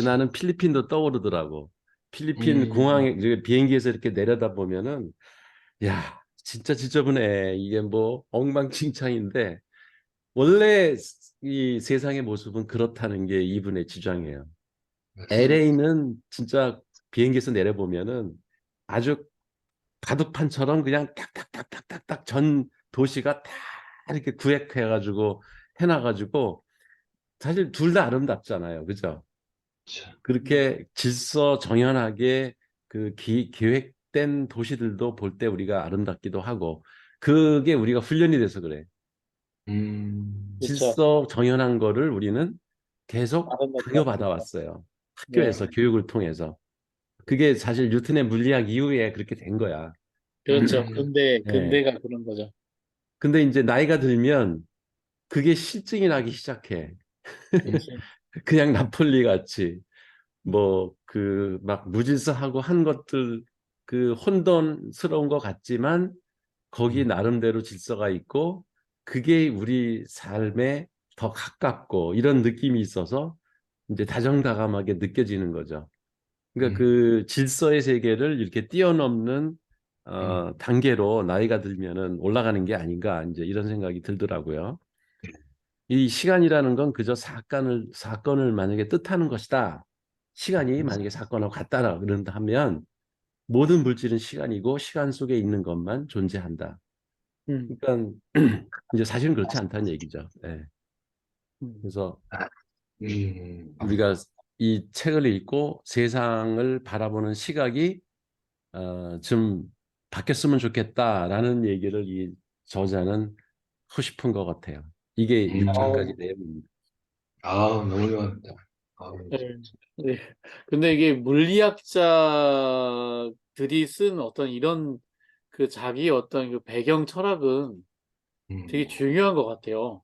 나는 필리핀도 떠오르더라고. 필리핀 공항에 비행기에서 이렇게 내려다 보면은 야, 진짜 지저분해. 이게 뭐 엉망진창인데 원래 이 세상의 모습은 그렇다는 게 이분의 주장이에요. LA는 진짜 비행기에서 내려보면은 아주 바둑판처럼 그냥 딱딱딱딱딱딱 전 도시가 다 이렇게 구획해가지고 해놔가지고 사실 둘 다 아름답잖아요. 그죠? 그렇게 질서 정연하게 그 계획된 도시들도 볼 때 우리가 아름답기도 하고, 그게 우리가 훈련이 돼서 그래. 그렇죠. 질서 정연한 거를 우리는 계속 아름답게 강요받아 왔어요. 학교에서 네. 교육을 통해서. 그게 사실 뉴턴의 물리학 이후에 그렇게 된 거야. 그렇죠. 네. 근대가 그런 거죠. 근데 이제 나이가 들면 그게 실증이 나기 시작해. 그냥 나폴리 같이 뭐 그 막 무질서하고 한 것들, 그 혼돈스러운 것 같지만 거기 나름대로 질서가 있고 그게 우리 삶에 더 가깝고 이런 느낌이 있어서 이제 다정다감하게 느껴지는 거죠. 그러니까 그 질서의 세계를 이렇게 뛰어넘는 단계로 나이가 들면은 올라가는 게 아닌가, 이제 이런 생각이 들더라고요. 이 시간이라는 건 그저 사건을 만약에 뜻하는 것이다. 시간이 만약에 사건하고 같다라 그런다 하면 모든 물질은 시간이고 시간 속에 있는 것만 존재한다. 음, 그러니까 이제 사실은 그렇지 않다는 얘기죠. 네. 그래서 우리가 이 책을 읽고 세상을 바라보는 시각이 좀 바뀌었으면 좋겠다라는 얘기를 이 저자는 하고 싶은 것 같아요. 이게 6장까지 내용입니다. 아, 너무 좋았다. 아, 네. 네. 근데 이게 물리학자들이 쓴 어떤 이런 그 자기 어떤 그 배경 철학은 되게 음, 중요한 것 같아요.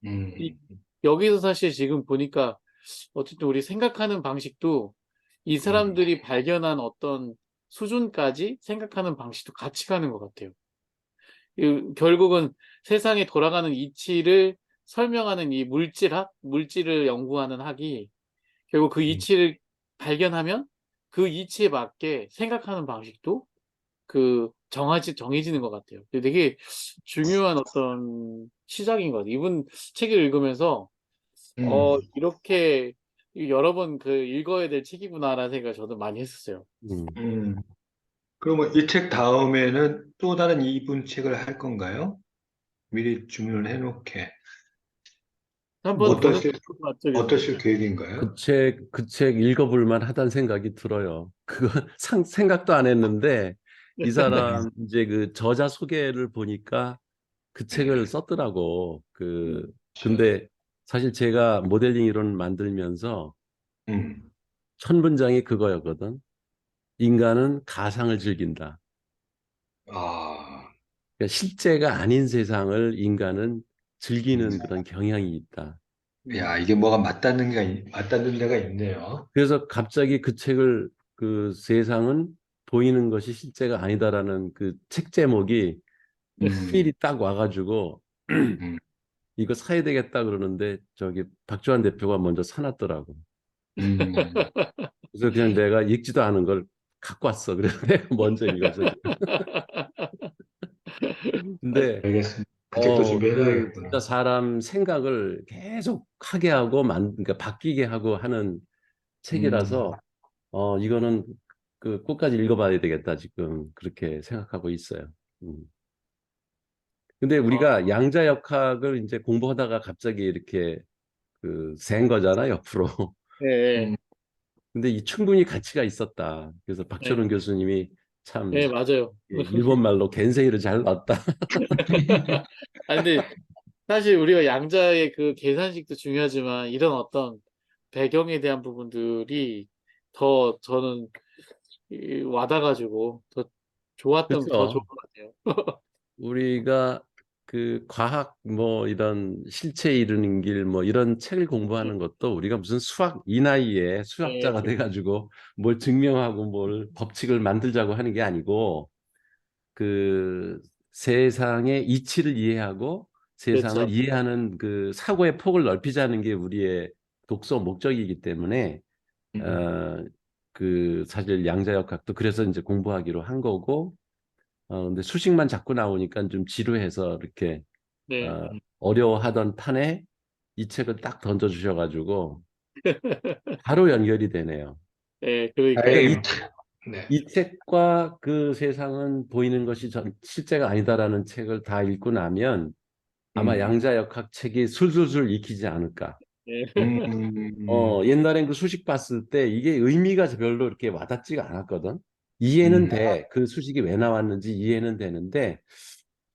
이, 음, 여기서 사실 지금 보니까 어쨌든 우리 생각하는 방식도 이 음, 사람들이 발견한 어떤 수준까지 생각하는 방식도 같이 가는 것 같아요. 결국은 세상에 돌아가는 이치를 설명하는 이 물질학, 물질을 연구하는 학이 결국 그 음, 이치를 발견하면 그 이치에 맞게 생각하는 방식도 정해지는 것 같아요. 되게 중요한 어떤 시작인 것 같아요. 이분 책을 읽으면서, 음. 이렇게 여러 번 읽어야 될 책이구나라는 생각을 저도 많이 했었어요. 음. 음. 그러면 이 책 다음에는 또 다른 이분 책을 할 건가요? 미리 주문을 해놓게. 한번 보는 어떠실, 것도 맞죠. 어떠실 계획인가요? 그 책 읽어볼 만하다는 생각이 들어요. 그거 생각도 안 했는데 이 네, 사람 이제 그 저자 소개를 보니까 그 책을 네. 썼더라고. 그렇죠. 근데 사실 제가 모델링 이론 만들면서 음. 첫 문장이 그거였거든. 인간은 가상을 즐긴다. 아, 그러니까 실제가 아닌 세상을 인간은 음. 즐기는 그런 경향이 있다. 야, 이게 뭐가 맞닿는 데가 있네요. 그래서 갑자기 그 책을 그 세상은 보이는 것이 실제가 아니다라는 그 책 제목이 음, 필이 딱 와가지고 음, 이거 사야 되겠다 그러는데 저기 박주환 대표가 먼저 사놨더라고. 음. 그래서 그냥 내가 읽지도 않은 걸 갖고 왔어. 그래서 내가 먼저 읽었어. 근데 알겠습니다. 그 책도 진짜 준비해놔야겠구나. 사람 생각을 계속 하게 하고 그러니까 바뀌게 하고 하는 음, 책이라서 이거는 그 끝까지 읽어봐야 되겠다 지금 그렇게 생각하고 있어요. 음. 근데 우리가 양자역학을 이제 공부하다가 갑자기 이렇게 센 거잖아 옆으로. 네, 음, 근데 이 충분히 가치가 있었다. 그래서 네, 박철원 교수님이 참 네, 맞아요. 일본 말로 겐세이를 잘 놨다. 근데 사실 우리가 양자의 계산식도 중요하지만 이런 어떤 배경에 대한 부분들이 더 저는 와닿아가지고 더 좋은 그렇죠. 것 같아요. 우리가 그 과학 뭐 이런 실체 이루는 길 뭐 이런 책을 공부하는 것도 우리가 무슨 이 나이에 네, 수학자가 돼가지고 뭘 증명하고 뭘 법칙을 만들자고 하는 게 아니고 그 세상의 이치를 이해하고 세상을 그렇죠. 이해하는 그 사고의 폭을 넓히자는 게 우리의 독서 목적이기 때문에 음, 어, 사실 양자역학도 그래서 이제 공부하기로 한 거고 근데 수식만 자꾸 나오니까 좀 지루해서 이렇게 네, 어, 어려워하던 판에 이 책을 딱 던져 주셔가지고 바로 연결이 되네요. 네, 그러니까요. 그러니까 다행입니다. 네. 이 책과 그 세상은 보이는 것이 실제가 아니다라는 책을 다 읽고 나면 아마 음, 양자역학 책이 술술술 익히지 않을까. 네, 옛날엔 그 수식 봤을 때 이게 의미가 별로 이렇게 와닿지가 않았거든. 이해는 음, 돼. 그 수식이 왜 나왔는지 이해는 되는데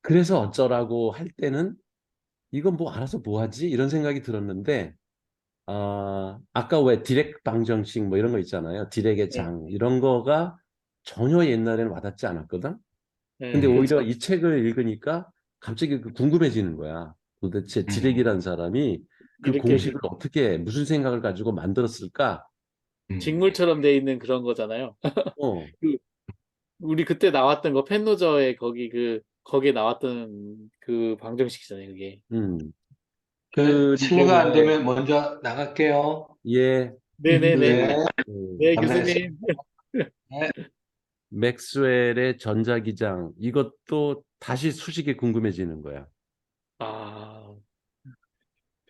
그래서 어쩌라고 할 때는 이건 뭐 알아서 뭐 하지? 이런 생각이 들었는데 아까 왜 디렉 방정식 뭐 이런 거 있잖아요. 디렉의 네, 장 이런 거가 전혀 옛날에는 와닿지 않았거든. 근데 네, 오히려 그렇죠. 이 책을 읽으니까 갑자기 궁금해지는 거야. 도대체 음, 디렉이라는 사람이 그 이렇게 공식을 어떻게 무슨 생각을 가지고 만들었을까? 음. 직물처럼 돼 있는 그런 거잖아요. 어, 그 우리 그때 나왔던 거 펜노저의 거기에 나왔던 그 방정식이잖아요, 그게. 음. 그 그리고 실례가 안 뭐 되면 먼저 나갈게요. 예, 네네네. 네, 네, 감사했습니다. 교수님. 네. 맥스웰의 전자기장 이것도 다시 수식이 궁금해지는 거야. 아,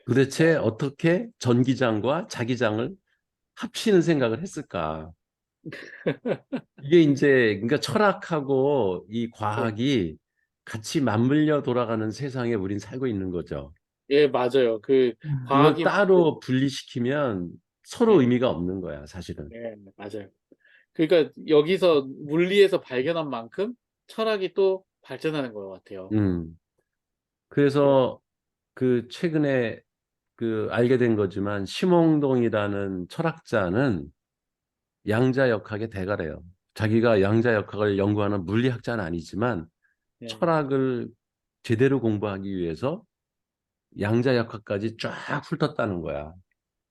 도대체 어떻게 전기장과 자기장을 합치는 생각을 했을까? 이게 이제 그러니까 철학하고 이 네. 과학이 같이 맞물려 돌아가는 세상에 우린 살고 있는 거죠. 예, 맞아요. 이걸 과학이 따로 분리시키면 서로 네, 의미가 없는 거야, 사실은. 네, 맞아요. 그러니까 여기서 물리에서 발견한 만큼 철학이 또 발전하는 것 같아요. 음. 그래서 그 최근에 알게 된 거지만 심홍동이라는 철학자는 양자역학의 대가래요. 자기가 양자역학을 연구하는 물리학자는 아니지만 예. 철학을 제대로 공부하기 위해서 양자역학까지 쫙 훑었다는 거야.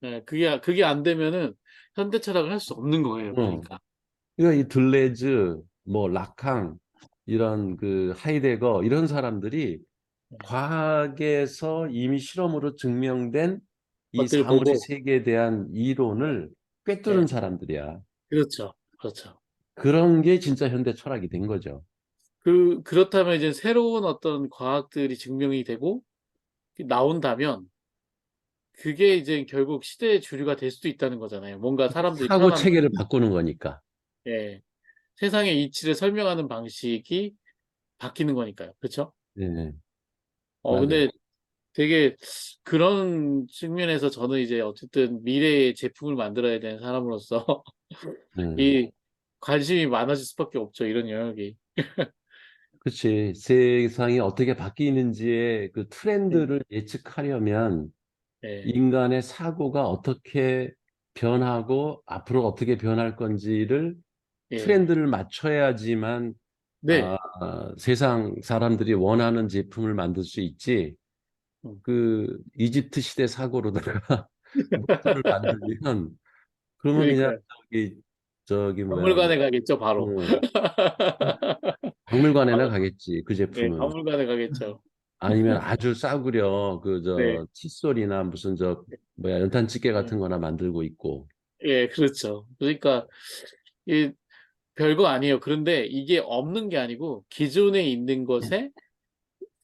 예, 그게 안 되면은 현대 철학을 할 수 없는 거예요. 어. 그러니까. 그러니까 이 들레즈, 뭐 라캉, 이런 하이데거 이런 사람들이 과학에서 이미 실험으로 증명된 이 것들을 사물의 보고, 세계에 대한 이론을 꿰뚫은 예, 사람들이야. 그렇죠. 그렇죠. 그런 게 진짜 현대 철학이 된 거죠. 그렇다면 이제 새로운 어떤 과학들이 증명이 되고 나온다면 그게 이제 결국 시대의 주류가 될 수도 있다는 거잖아요. 뭔가 사람들이 사고 편한, 체계를 바꾸는 거니까. 예, 세상의 이치를 설명하는 방식이 바뀌는 거니까요. 그렇죠? 네, 맞아요. 근데 되게 그런 측면에서 저는 이제 어쨌든 미래의 제품을 만들어야 되는 사람으로서 음. 이 관심이 많아질 수밖에 없죠. 이런 영역이. 그렇지. 세상이 어떻게 바뀌는지의 그 예, 트렌드를 예측하려면 예, 인간의 사고가 어떻게 변하고 앞으로 어떻게 변할 건지를 예. 트렌드를 맞춰야지만 네. 세상 사람들이 원하는 제품을 만들 수 있지. 음. 이집트 시대 사고로다가 목표를 만들면 그러면 그냥 그러니까요. 저기 뭐야 박물관에 가겠죠, 바로. 어, 박물관에나 박- 가겠지 그 네, 제품은. 박물관에 가겠죠. 아니면 아주 싸구려 네. 칫솔이나 무슨 뭐야 연탄집게 네. 같은 거나 만들고 있고. 예, 그렇죠. 그러니까 이 별거 아니에요. 그런데 이게 없는 게 아니고 기존에 있는 것에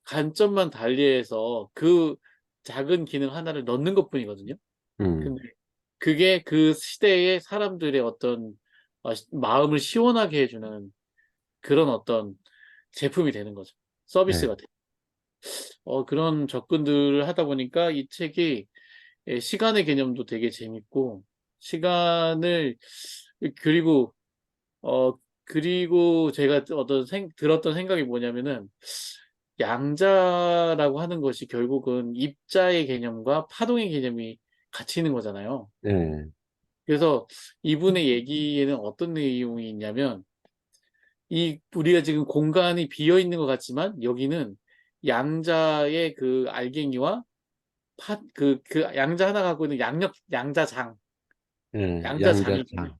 간점만 달리해서 그 작은 기능 하나를 넣는 것뿐이거든요. 음, 근데 그게 그 시대의 사람들의 어떤 마음을 시원하게 해주는 그런 어떤 제품이 되는 거죠. 네, 서비스가 돼. 그런 접근들을 하다 보니까 이 책이 시간의 개념도 되게 재밌고 시간을 그리고 어 그리고 제가 들었던 생각이 뭐냐면은 양자라고 하는 것이 결국은 입자의 개념과 파동의 개념이 같이 있는 거잖아요. 네, 그래서 이분의 얘기에는 어떤 내용이 있냐면 우리가 지금 공간이 비어 있는 것 같지만 여기는 양자의 그 알갱이와 그 양자 하나 갖고 있는 네, 양자장이 있거든요. 양자장.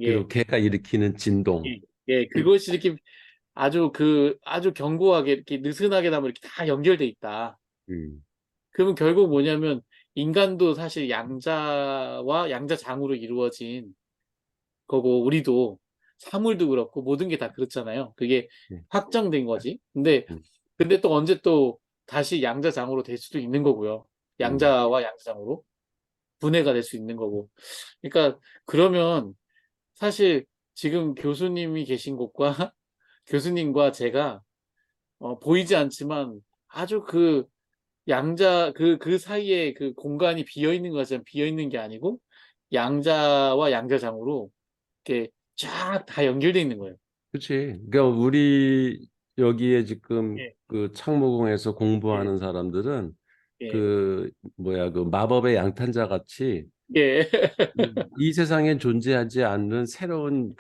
예, 그리고 걔가 일으키는 진동. 예, 예, 그것이 이렇게 아주 견고하게 이렇게 느슨하게 이렇게 다 연결돼 있다. 음, 그러면 결국 뭐냐면 인간도 사실 양자와 양자장으로 이루어진 거고 우리도 사물도 그렇고 모든 게 다 그렇잖아요. 그게 네, 확정된 거지. 근데 또 언제 또 다시 양자장으로 될 수도 있는 거고요. 음, 양자와 양자장으로 분해가 될 수 있는 거고. 그러니까 그러면 사실 지금 교수님이 계신 곳과 교수님과 제가 보이지 않지만 아주 그 사이에 그 공간이 비어 있는 것처럼 비어 있는 게 아니고 양자와 양자장으로 이렇게 쫙 다 연결돼 있는 거예요. 그렇지. 그러니까 우리 여기에 지금 예, 그 창모공에서 예, 공부하는 사람들은 예, 뭐야 마법의 양탄자 같이 예, 이 세상에 존재하지 않는 새로운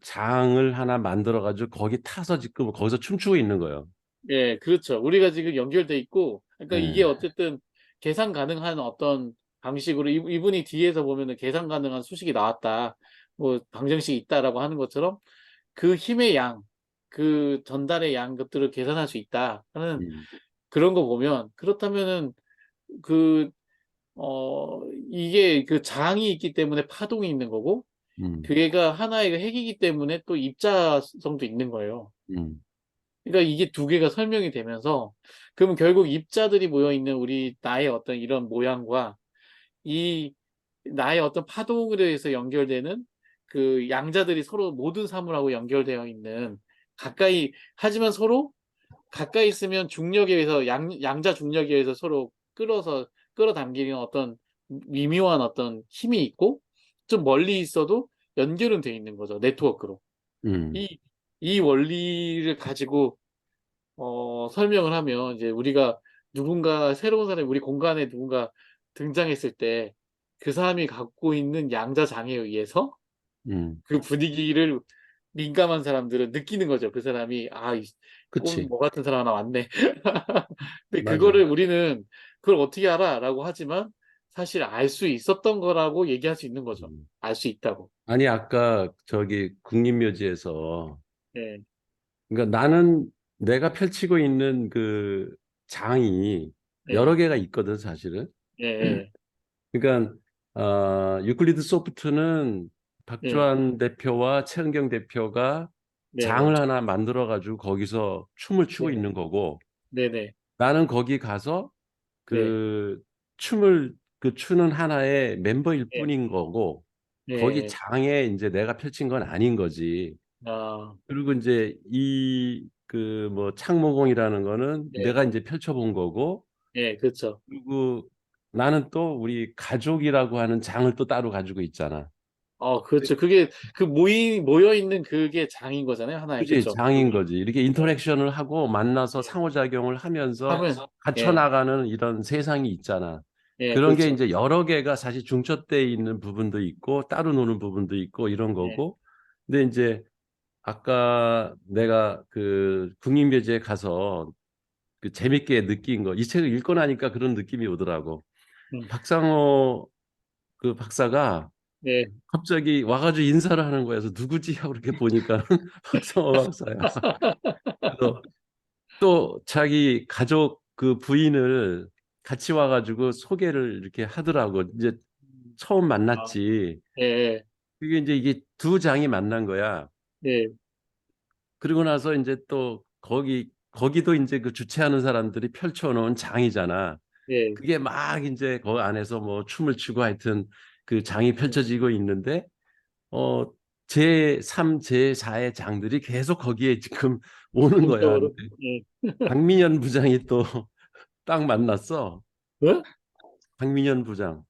장을 하나 만들어 가지고 거기 타서 지금 거기서 춤추고 있는 거예요. 예, 그렇죠. 우리가 지금 연결돼 있고, 그러니까 이게 네. 어쨌든 계산 가능한 어떤 방식으로 이분이 뒤에서 보면은 계산 가능한 수식이 나왔다, 뭐 방정식이 있다라고 하는 것처럼 그 힘의 양, 그 전달의 양 것들을 계산할 수 있다 하는 음, 그런 거 보면 그렇다면은 그 이게 그 장이 있기 때문에 파동이 있는 거고 음, 그게가 하나의 그 핵이기 때문에 또 입자성도 있는 거예요. 음, 그러니까 이게 두 개가 설명이 되면서 그러면 결국 입자들이 모여 있는 우리 나의 어떤 이런 모양과 이 나의 어떤 파동으로 해서 연결되는 그 양자들이 서로 모든 사물하고 연결되어 있는 하지만 서로 가까이 있으면 중력에 의해서 양자 중력에 의해서 서로 끌어당기는 어떤 미묘한 어떤 힘이 있고 좀 멀리 있어도 연결은 돼 있는 거죠. 네트워크로. 음, 이, 이 원리를 가지고 설명을 하면 이제 우리가 누군가 새로운 사람이 우리 공간에 누군가 등장했을 때 그 사람이 갖고 있는 양자 장애에 의해서 음, 그 분위기를 민감한 사람들은 느끼는 거죠. 그 사람이 꼰 그치. 뭐 같은 사람 하나 왔네. 근데 맞아. 그거를 우리는 그걸 어떻게 알아라고 하지만 사실 알 수 있었던 거라고 얘기할 수 있는 거죠. 음. 알 수 있다고. 아니, 아까 저기 국립묘지에서, 예, 그러니까 나는 내가 펼치고 있는 그 장이 예, 여러 개가 있거든, 사실은. 예, 예, 그러니까 유클리드 소프트는 예, 박주환 대표와 최은경 대표가 네네, 장을 하나 만들어 가지고 거기서 춤을 추고 네네, 있는 거고, 네네, 나는 거기 가서 네, 그 춤을 그 추는 하나의 멤버일 예, 뿐인 거고, 예, 거기 예. 장에 이제 내가 펼친 건 아닌 거지. 아, 그리고 이제 이 그 뭐 창모공이라는 거는 예, 내가 이제 펼쳐본 거고, 예, 그렇죠. 그리고 나는 또 우리 가족이라고 하는 장을 또 따로 가지고 있잖아. 그렇죠. 그게 모여 있는 그게 장인 거잖아요. 하나의, 그지? 그렇죠. 장인 거지. 이렇게 예, 인터랙션을 하고 만나서 예. 상호작용을 하면서 하면, 갖춰 예, 나가는 이런 세상이 있잖아. 예, 그런 게 그렇죠. 이제 여러 개가 사실 중첩되어 있는 부분도 있고 따로 노는 부분도 있고 이런 예, 거고. 근데 이제 아까 내가 그 국립묘지에 가서 그 재밌게 느낀 거, 이 책을 읽고 나니까 그런 느낌이 오더라고. 음, 박상호 그 박사가 예, 갑자기 와가지고 인사를 하는 거여서 누구지 하고 이렇게 보니까 박상호 박사야. 그래서 또 자기 가족 그 부인을 같이 와가지고 소개를 이렇게 하더라고. 이제 처음 아, 만났지. 예, 예, 그게 이제 이게 두 장이 만난 거야. 예, 그리고 나서 이제 또 거기도 이제 그 주최하는 사람들이 펼쳐놓은 장이잖아. 예, 그게 막 이제 그 안에서 뭐 춤을 추고 하여튼 그 장이 펼쳐지고 있는데 어 제3, 제4의 장들이 계속 거기에 지금 오는 거야. 중적으로, 예. 박민현 부장이 또 딱 만났어. 왜? 박민현 부장.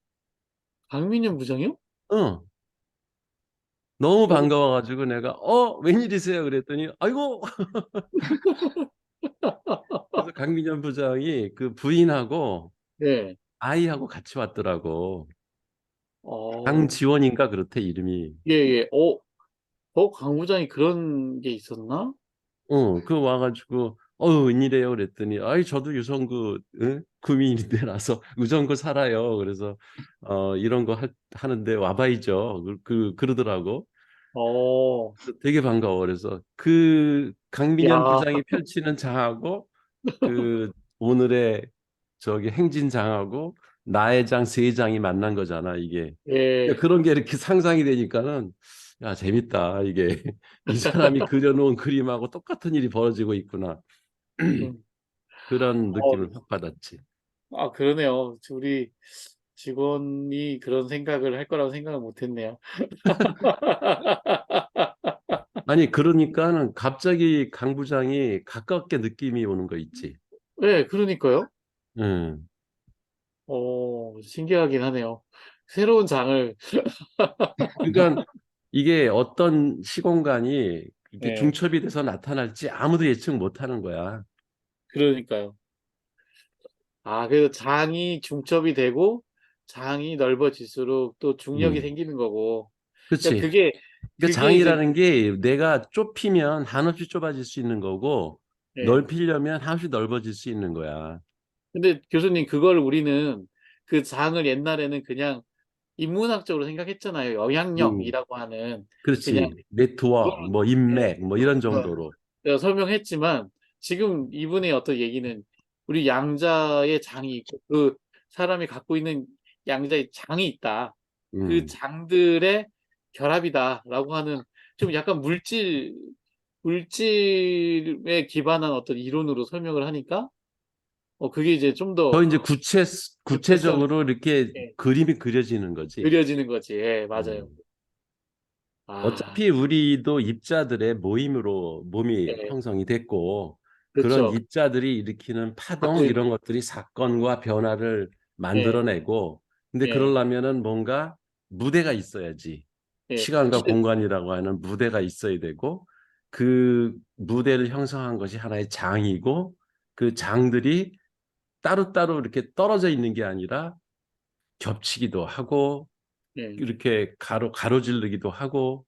박민현 부장이요? 어. 너무 어, 반가워가지고 내가 웬일이세요? 그랬더니 아이고. 그래서 강민현 부장이 그 부인하고 네. 아이하고 같이 왔더라고. 어, 강지원인가 그렇대 이름이. 예, 예. 강 부장이 그런 게 있었나? 그 와가지고 웬일이에요? 그랬더니 아이 저도 유성구 구민인데라서 의정구 살아요. 그래서 이런 거 하는데 와봐야죠. 그러더라고. 어, 되게 반가워. 그래서 그 강민현 야, 부장이 펼치는 장하고 그 오늘의 저기 행진장하고 나의 장 세 장이 만난 거잖아, 이게. 그러니까 예. 그런 게 이렇게 상상이 되니까는 야, 재밌다. 이게 이 사람이 그려놓은 그림하고 똑같은 일이 벌어지고 있구나. 음, 그런 어, 느낌을 확 받았지. 그러네요. 우리 직원이 그런 생각을 할 거라고 생각을 못 했네요. 아니, 그러니까는 갑자기 강 부장이 가깝게 느낌이 오는 거 있지. 네, 그러니까요. 음. 신기하긴 하네요. 새로운 장을, 그러니까 이게 어떤 시공간이 이렇게 예, 중첩이 돼서 나타날지 아무도 예측 못 하는 거야. 그러니까요. 그래서 장이 중첩이 되고, 장이 넓어질수록 또 중력이 음. 생기는 거고. 그러니까 그렇지. 그러니까 그게 이제, 장이라는 게 내가 좁히면 한없이 좁아질 수 있는 거고 예. 넓히려면 한없이 넓어질 수 있는 거야. 근데 교수님, 그걸 우리는 그 장을 옛날에는 그냥 인문학적으로 생각했잖아요. 음. 영향력이라고 하는 그냥 그렇지. 네트워크, 그걸 뭐 예, 인맥, 뭐 이런 그걸 정도로. 내가 설명했지만 지금 이분의 어떤 얘기는 우리 양자의 장이 있고 그 사람이 갖고 있는 양자의 장이 있다. 그 음. 장들의 결합이다라고 하는 좀 약간 물질에 기반한 어떤 이론으로 설명을 하니까 그게 이제 좀 더 더 이제 구체성이 구체적으로 이렇게 예, 그림이 그려지는 거지. 그려지는 거지. 예, 맞아요. 음. 아, 어차피 우리도 입자들의 모임으로 몸이 예, 형성이 됐고 그런 그렇죠. 입자들이 일으키는 갖고 파동 있는, 이런 것들이 사건과 변화를 예, 만들어내고 근데 예, 그러려면은 뭔가 무대가 있어야지. 예. 시간과 공간이라고 하는 무대가 있어야 되고 그 무대를 형성한 것이 하나의 장이고 그 장들이 따로따로 이렇게 떨어져 있는 게 아니라 겹치기도 하고 예. 이렇게 가로지르기도 하고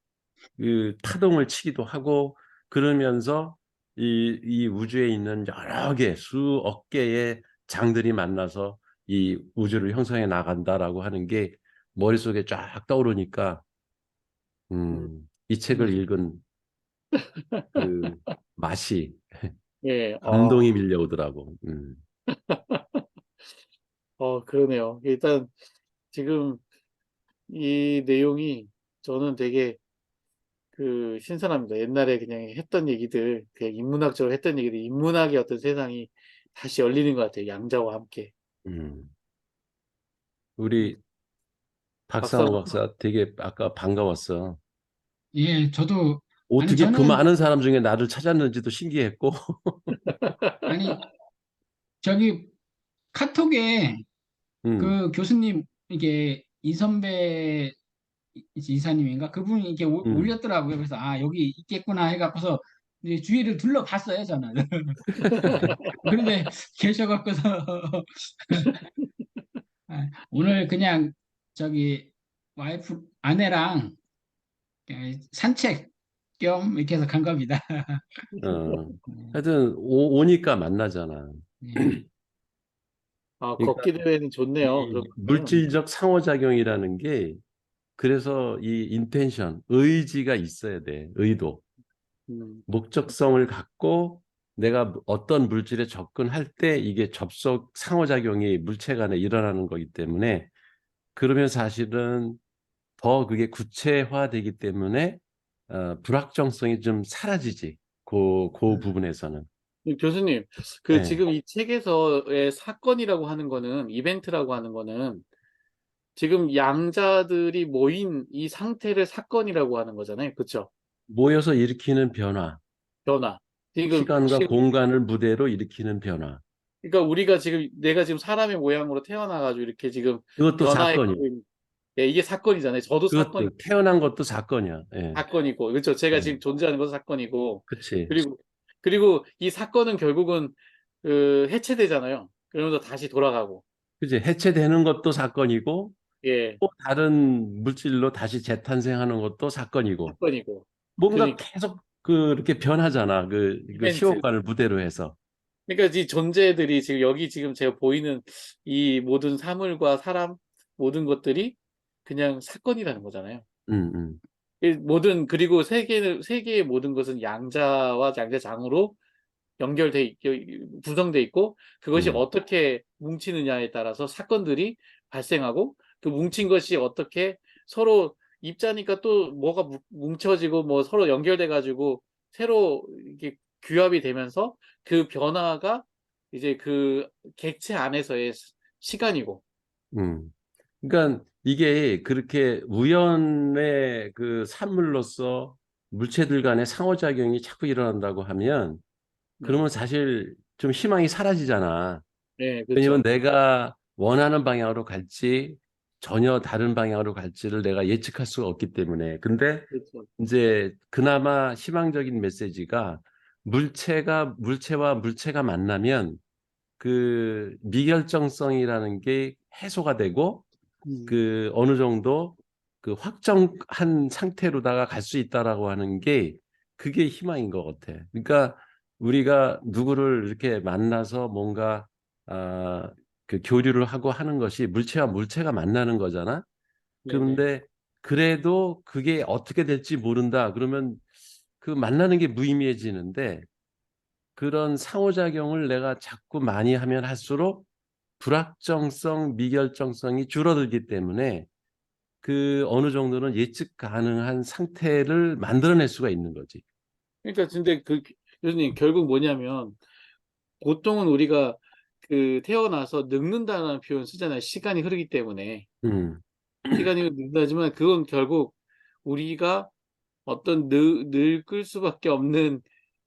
그 파동을 치기도 하고 그러면서 이 우주에 있는 여러 개 수억 개의 장들이 만나서 이 우주를 형성해 나간다라고 하는 게 머릿속에 쫙 떠오르니까 이 책을 읽은 그 맛이 예. 감동이 밀려오더라고. 그러네요. 일단 지금 이 내용이 저는 되게 그 신선합니다. 옛날에 그냥 했던 얘기들, 그냥 인문학적으로 했던 얘기들, 인문학의 어떤 세상이 다시 열리는 것 같아요. 양자와 함께. 음. 우리 박상호 박사님, 박사 되게 아까 반가웠어. 예, 저도, 아니, 어떻게 그 저는, 많은 사람 중에 나를 찾았는지도 신기했고. 아니, 저기, 카톡에 음, 그 교수님, 이게, 이선배 이사님인가? 그분이 이렇게 음. 올렸더라고요. 그래서, 아, 여기 있겠구나 해갖고서, 이제 주위를 둘러봤어요, 저는. 그런데 계셔갖고서, 아, 오늘 그냥, 저기, 아내랑 산책 겸 이렇게 해서 간 겁니다. 하여튼 오니까 만나잖아. 예. 그러니까 걷기 대회는 좋네요. 이 그러면. 물질적 상호작용이라는 게 그래서 이 인텐션, 의지가 있어야 돼. 의도. 음, 목적성을 갖고 내가 어떤 물질에 접근할 때 이게 접속 상호작용이 물체 간에 일어나는 거기 때문에 그러면 사실은 더 그게 구체화되기 때문에 불확정성이 좀 사라지지. 그 부분에서는. 교수님, 네. 지금 이 책에서의 사건이라고 하는 거는, 이벤트라고 하는 거는, 지금 양자들이 모인 이 상태를 사건이라고 하는 거잖아요. 그쵸? 모여서 일으키는 변화, 변화. 지금, 시간과 공간을 무대로 일으키는 변화. 그러니까 내가 지금 사람의 모양으로 태어나가지고 이렇게 지금 그것도 사건이야. 변화했고, 예, 이게 사건이잖아요. 저도 그것도 태어난 것도 사건이야. 예. 사건이고, 그렇죠. 제가 예. 지금 존재하는 것도 사건이고, 그치. 그리고, 이 사건은 결국은, 해체되잖아요. 그러면서 다시 돌아가고, 그치. 해체되는 것도 사건이고, 예, 또 다른 물질로 다시 재탄생하는 것도 사건이고, 사건이고. 뭔가 그러니까, 계속 그 변하잖아. 그 이벤트. 시호관을 무대로 해서. 그러니까 이 존재들이 지금 여기 지금 제가 보이는 이 모든 사물과 사람, 모든 것들이 그냥 사건이라는 거잖아요. 음, 음, 그리고 세계의 모든 것은 양자와 양자장으로 구성돼 있고, 그것이 음, 어떻게 뭉치느냐에 따라서 사건들이 발생하고, 그 뭉친 것이 어떻게 서로 입자니까 또 뭐가 뭉쳐지고, 뭐 서로 연결돼 가지고 새로 이게 규합이 되면서 그 변화가 이제 그 객체 안에서의 시간이고. 그러니까 이게 그렇게 우연의 그 산물로서 물체들 간의 상호작용이 자꾸 일어난다고 하면 음, 그러면 사실 좀 희망이 사라지잖아. 네, 왜냐면 그렇죠. 내가 원하는 방향으로 갈지 전혀 다른 방향으로 갈지를 내가 예측할 수가 없기 때문에. 근데 그렇죠. 이제 그나마 희망적인 메시지가 물체와 물체가 만나면 그 미결정성이라는 게 해소가 되고 음, 그 어느 정도 그 확정한 상태로다가 갈 수 있다라고 하는 게 그게 희망인 것 같아. 그러니까 우리가 누구를 이렇게 만나서 뭔가 그 교류를 하고 하는 것이 물체와 물체가 만나는 거잖아. 네네. 그런데 그래도 그게 어떻게 될지 모른다. 그러면 그 만나는 게 무의미해지는데 그런 상호작용을 내가 자꾸 많이 하면 할수록 불확정성, 미결정성이 줄어들기 때문에 그 어느 정도는 예측 가능한 상태를 만들어낼 수가 있는 거지. 그러니까 근데 교수님 결국 뭐냐면 보통은 우리가 태어나서 늙는다는 표현 쓰잖아요. 시간이 흐르기 때문에. 음, 시간이 늙다지만 그건 결국 우리가 어떤 늙을 수밖에 없는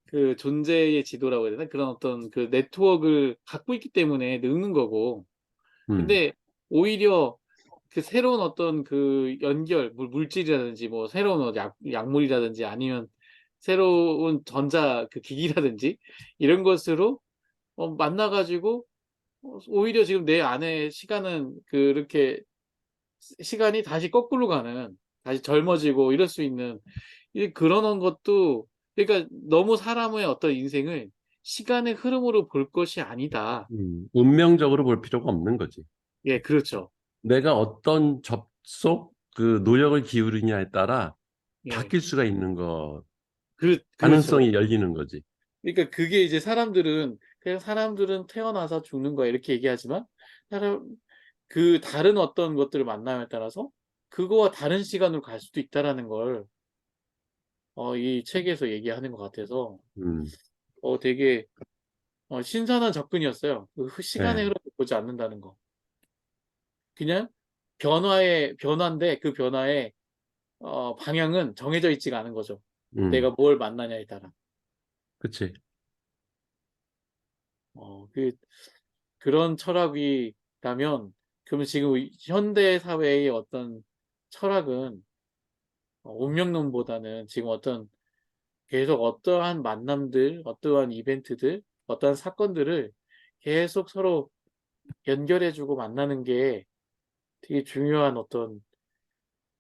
그 존재의 지도라고 해야 되나? 그런 어떤 그 네트워크를 갖고 있기 때문에 늙는 거고. 음, 근데 오히려 그 새로운 어떤 그 물질이라든지 뭐 새로운 약물이라든지 아니면 새로운 그 기기라든지 이런 것으로 만나가지고 오히려 지금 내 안에 시간은 그렇게 시간이 다시 거꾸로 가는, 다시 젊어지고 이럴 수 있는 그런 것도, 그러니까 너무 사람의 어떤 인생을 시간의 흐름으로 볼 것이 아니다. 운명적으로 볼 필요가 없는 거지. 예, 그렇죠. 내가 어떤 접속, 그 노력을 기울이냐에 따라 예, 바뀔 수가 있는 거, 그렇죠. 가능성이 열리는 거지. 그러니까 그게 이제 사람들은 그냥 사람들은 태어나서 죽는 거야 이렇게 얘기하지만, 사람 그 다른 어떤 것들을 만남에 따라서 그거와 다른 시간으로 갈 수도 있다라는 걸 이 책에서 얘기하는 것 같아서 음, 되게 신선한 접근이었어요. 시간의 네, 흐름을 보지 않는다는 거. 그냥 변화인데 그 변화의 방향은 정해져 있지가 않은 거죠. 내가 뭘 만나냐에 따라. 그치. 그런 철학이라면, 그러면 지금 현대 사회의 어떤 철학은 운명론보다는 지금 계속 어떠한 만남들, 어떠한 이벤트들, 어떠한 사건들을 계속 서로 연결해주고 만나는 게 되게 중요한 어떤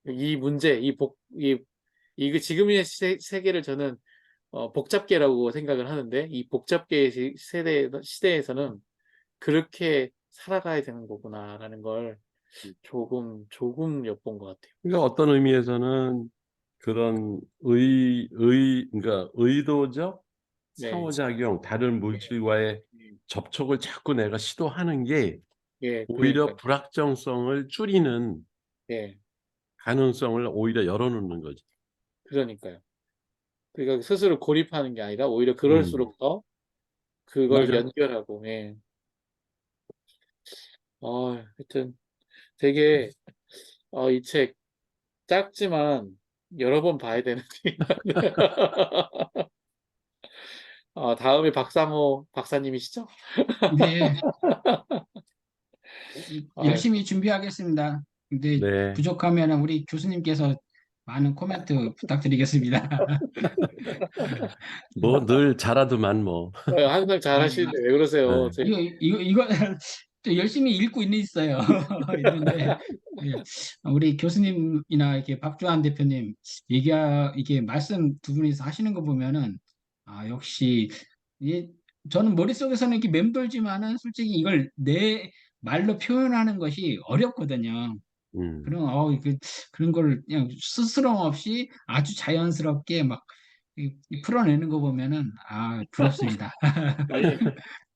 이 문제, 지금의 세계를 저는 복잡계라고 생각을 하는데, 이 복잡계의 시대에서는 그렇게 살아가야 되는 거구나라는 걸 조금 엿본 것 같아요. 그러니까 어떤 의미에서는 그런 그러니까 의도적 네. 상호작용, 다른 물질과의 음. 접촉을 자꾸 내가 시도하는 게 예, 오히려 그러니까요. 불확정성을 줄이는 예, 가능성을 오히려 열어놓는 거지. 그러니까요. 그러니까 스스로 고립하는 게 아니라 오히려 음, 그럴수록 더 그걸 맞아. 연결하고, 예. 하여튼 되게 이 책 짧지만 여러 번 봐야 되는 책인데. 다음에 박상호 박사님이시죠? 네, 아유, 열심히 준비하겠습니다. 근데 네. 부족하면 우리 교수님께서 많은 코멘트 부탁드리겠습니다. 뭐 늘 잘하더만 뭐. 항상 아니, 잘하시는데 왜 그러세요? 네. 이거 또 열심히 읽고 있어요. 있는데 예, 우리 교수님이나 이렇게 박주환 대표님 이게 말씀 두 분이서 하시는 거 보면은 역시 이 저는 머릿속에서는 이렇게 맴돌지만은 솔직히 이걸 내 말로 표현하는 것이 어렵거든요. 음. 그런 걸 그냥 스스럼 없이 아주 자연스럽게 막 풀어내는 거 보면은 부럽습니다. 아니,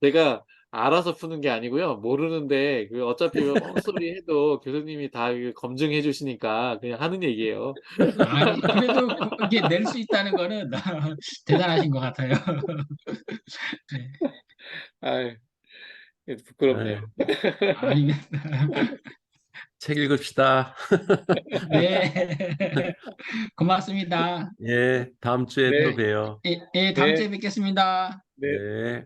제가 알아서 푸는 게 아니고요. 모르는데 어차피 헛소리 해도 교수님이 다 검증해 주시니까 그냥 하는 얘기예요. 아니, 그래도 이게 낼 수 있다는 거는 대단하신 것 같아요. 네. 아유, 아유, 부끄럽네요. 아니, 책 읽읍시다. 네. 고맙습니다. 예, 다음 주에 또 네, 봬요. 다음 네, 주에 뵙겠습니다. 네. 네.